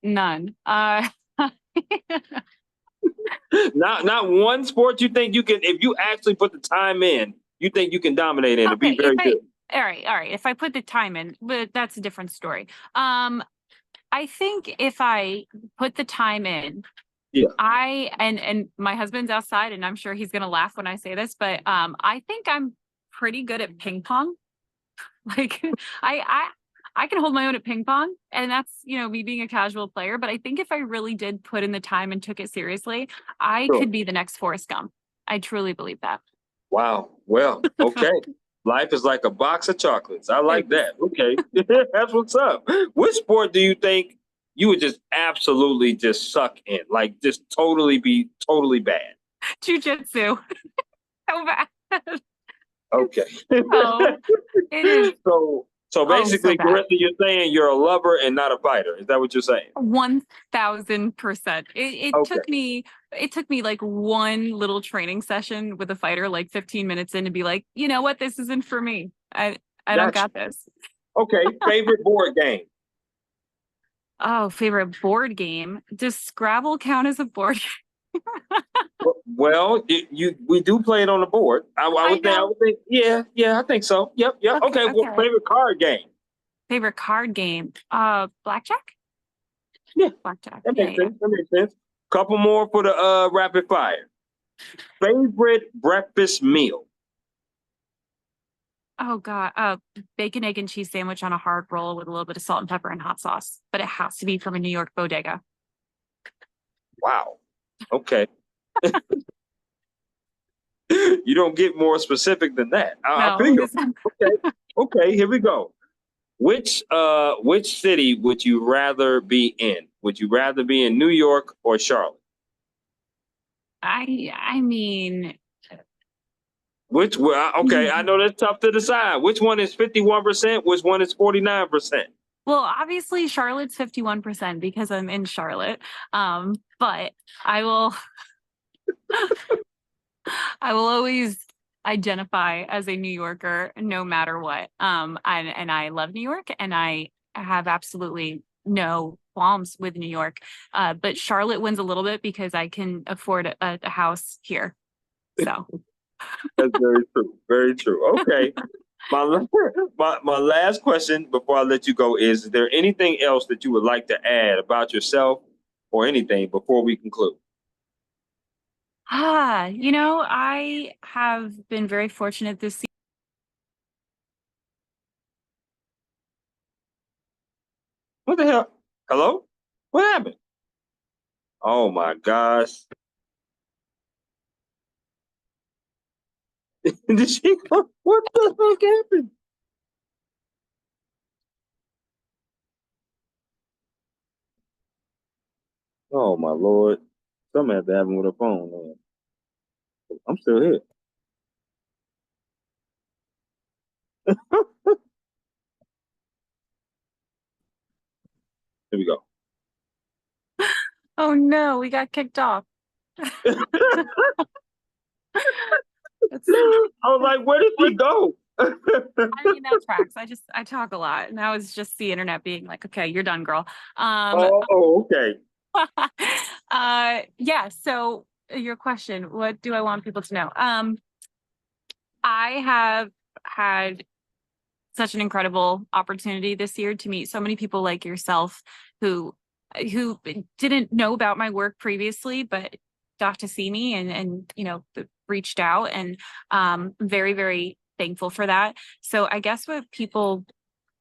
S2: None.
S1: Not one sport you think you can, if you actually put the time in, you think you can dominate in and be
S2: Okay,
S1: very good.
S2: all right. If I put the time in, but that's a different story. I think if I put the time in,
S1: Yeah.
S2: and my husband's outside, and I'm sure he's gonna laugh when I say this, but I think I'm pretty good at ping pong. Like I can hold my own at ping pong, and that's me being a casual player. But I think if I really did put in the time and took it seriously, I
S1: Sure.
S2: could be the next Forrest Gump. I truly believe that.
S1: Wow. Well, okay. Life is like a box of chocolates. I like that. Okay. That's what's up. Which sport do you think you would just absolutely just suck in? Like just be totally bad.
S2: Jujitsu. So bad.
S1: Okay.
S2: Oh, it is.
S1: So
S2: Oh, so
S1: basically,
S2: bad.
S1: Carissa, you're saying you're a lover and not a fighter. Is that what you're saying?
S2: 1000%. It
S1: Okay.
S2: took me like one little training session with a fighter, like 15 minutes in, to be like, you know what, this isn't for me. I don't
S1: Gotcha.
S2: got this.
S1: Okay. Favorite board game?
S2: Oh, favorite board game. Does Scrabble count as a board game?
S1: Well, we do play it on the board. I
S2: I
S1: would think. I
S2: know.
S1: would think. Yeah. I think so. Yep. Okay. Well,
S2: Okay.
S1: favorite card game?
S2: Favorite card game. Blackjack?
S1: Yeah,
S2: Blackjack.
S1: that
S2: Yeah,
S1: makes
S2: yeah.
S1: sense. That makes sense. Couple more for the rapid fire. Favorite breakfast meal?
S2: Oh God. Bacon, egg, and cheese sandwich on a hard roll with a little bit of salt and pepper and hot sauce. But it has to be from a New York bodega.
S1: Wow. Okay. You don't get more specific than that. I
S2: No,
S1: figure. Okay. Here we go. Which city would you rather be in? Would you rather be in New York or Charlotte?
S2: I mean,
S1: Okay, I know that's tough to decide. Which one is 51%? Which one is 49%?
S2: well, obviously Charlotte's 51% because I'm in Charlotte. But I will I will always identify as a New Yorker no matter what. And I love New York, and I have absolutely no qualms with New York. But Charlotte wins a little bit because I can afford a house here. So
S1: That's very true. Very true. Okay. My, my last question before I let you go is there anything else that you would like to add about yourself or anything before we conclude?
S2: I have been very fortunate this season.
S1: What the hell? Hello? What happened? Oh my gosh. Did she? What the fuck happened? Oh my lord. Something had to happen with her phone, man. I'm still here. Here we go.
S2: Oh no, we got kicked off.
S1: I was like, where did she go?
S2: I mean, that tracks. I talk a lot. And that was just the internet being like, okay, you're done, girl.
S1: Okay.
S2: Yeah. So your question, what do I want people to know? I have had such an incredible opportunity this year to meet so many people like yourself who didn't know about my work previously, but got to see me and reached out, and very, very thankful for that. So I guess what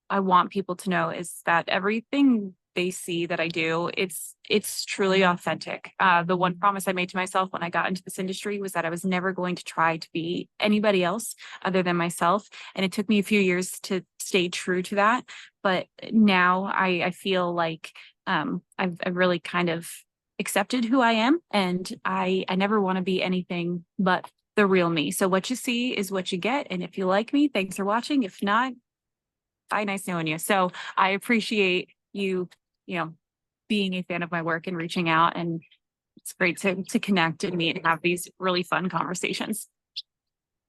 S2: I want people to know is that everything they see that I do, it's truly authentic. The one promise I made to myself when I got into this industry was that I was never going to try to be anybody else other than myself. And it took me a few years to stay true to that. But now I feel like I've really kind of accepted who I am, and I never want to be anything but the real me. So what you see is what you get. And if you like me, thanks for watching. If not, bye, nice knowing you. So I appreciate you, being a fan of my work and reaching out. And it's great to connect and meet and have these really fun conversations.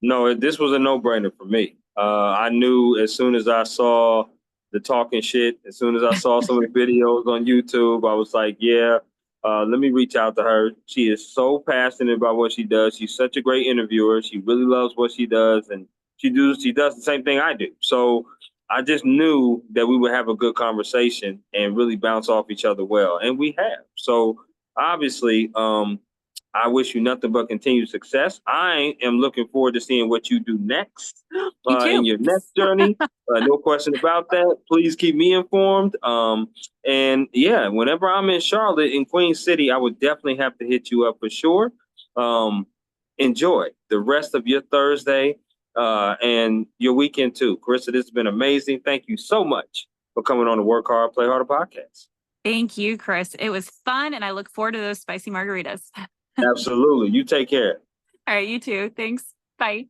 S1: No, this was a no-brainer for me. I knew as soon as I saw the talking shit, as soon as I saw some of the videos on YouTube, I was like, yeah, let me reach out to her. She is so passionate about what she does. She's such a great interviewer. She really loves what she does, and she does the same thing I do. So I just knew that we would have a good conversation and really bounce off each other well, and we have. So obviously, I wish you nothing but continued success. I am looking forward to seeing what you do next
S2: You
S1: in
S2: too.
S1: your next journey. No question about that. Please keep me informed. And yeah, whenever I'm in Charlotte, in Queen City, I would definitely have to hit you up for sure. Enjoy the rest of your Thursday and your weekend too. Karisa, this has been amazing. Thank you so much for coming on the Work Hard, Play Harder podcast.
S2: Thank you, Chris. It was fun, and I look forward to those spicy margaritas.
S1: Absolutely. You take care.
S2: All right, you too. Thanks. Bye.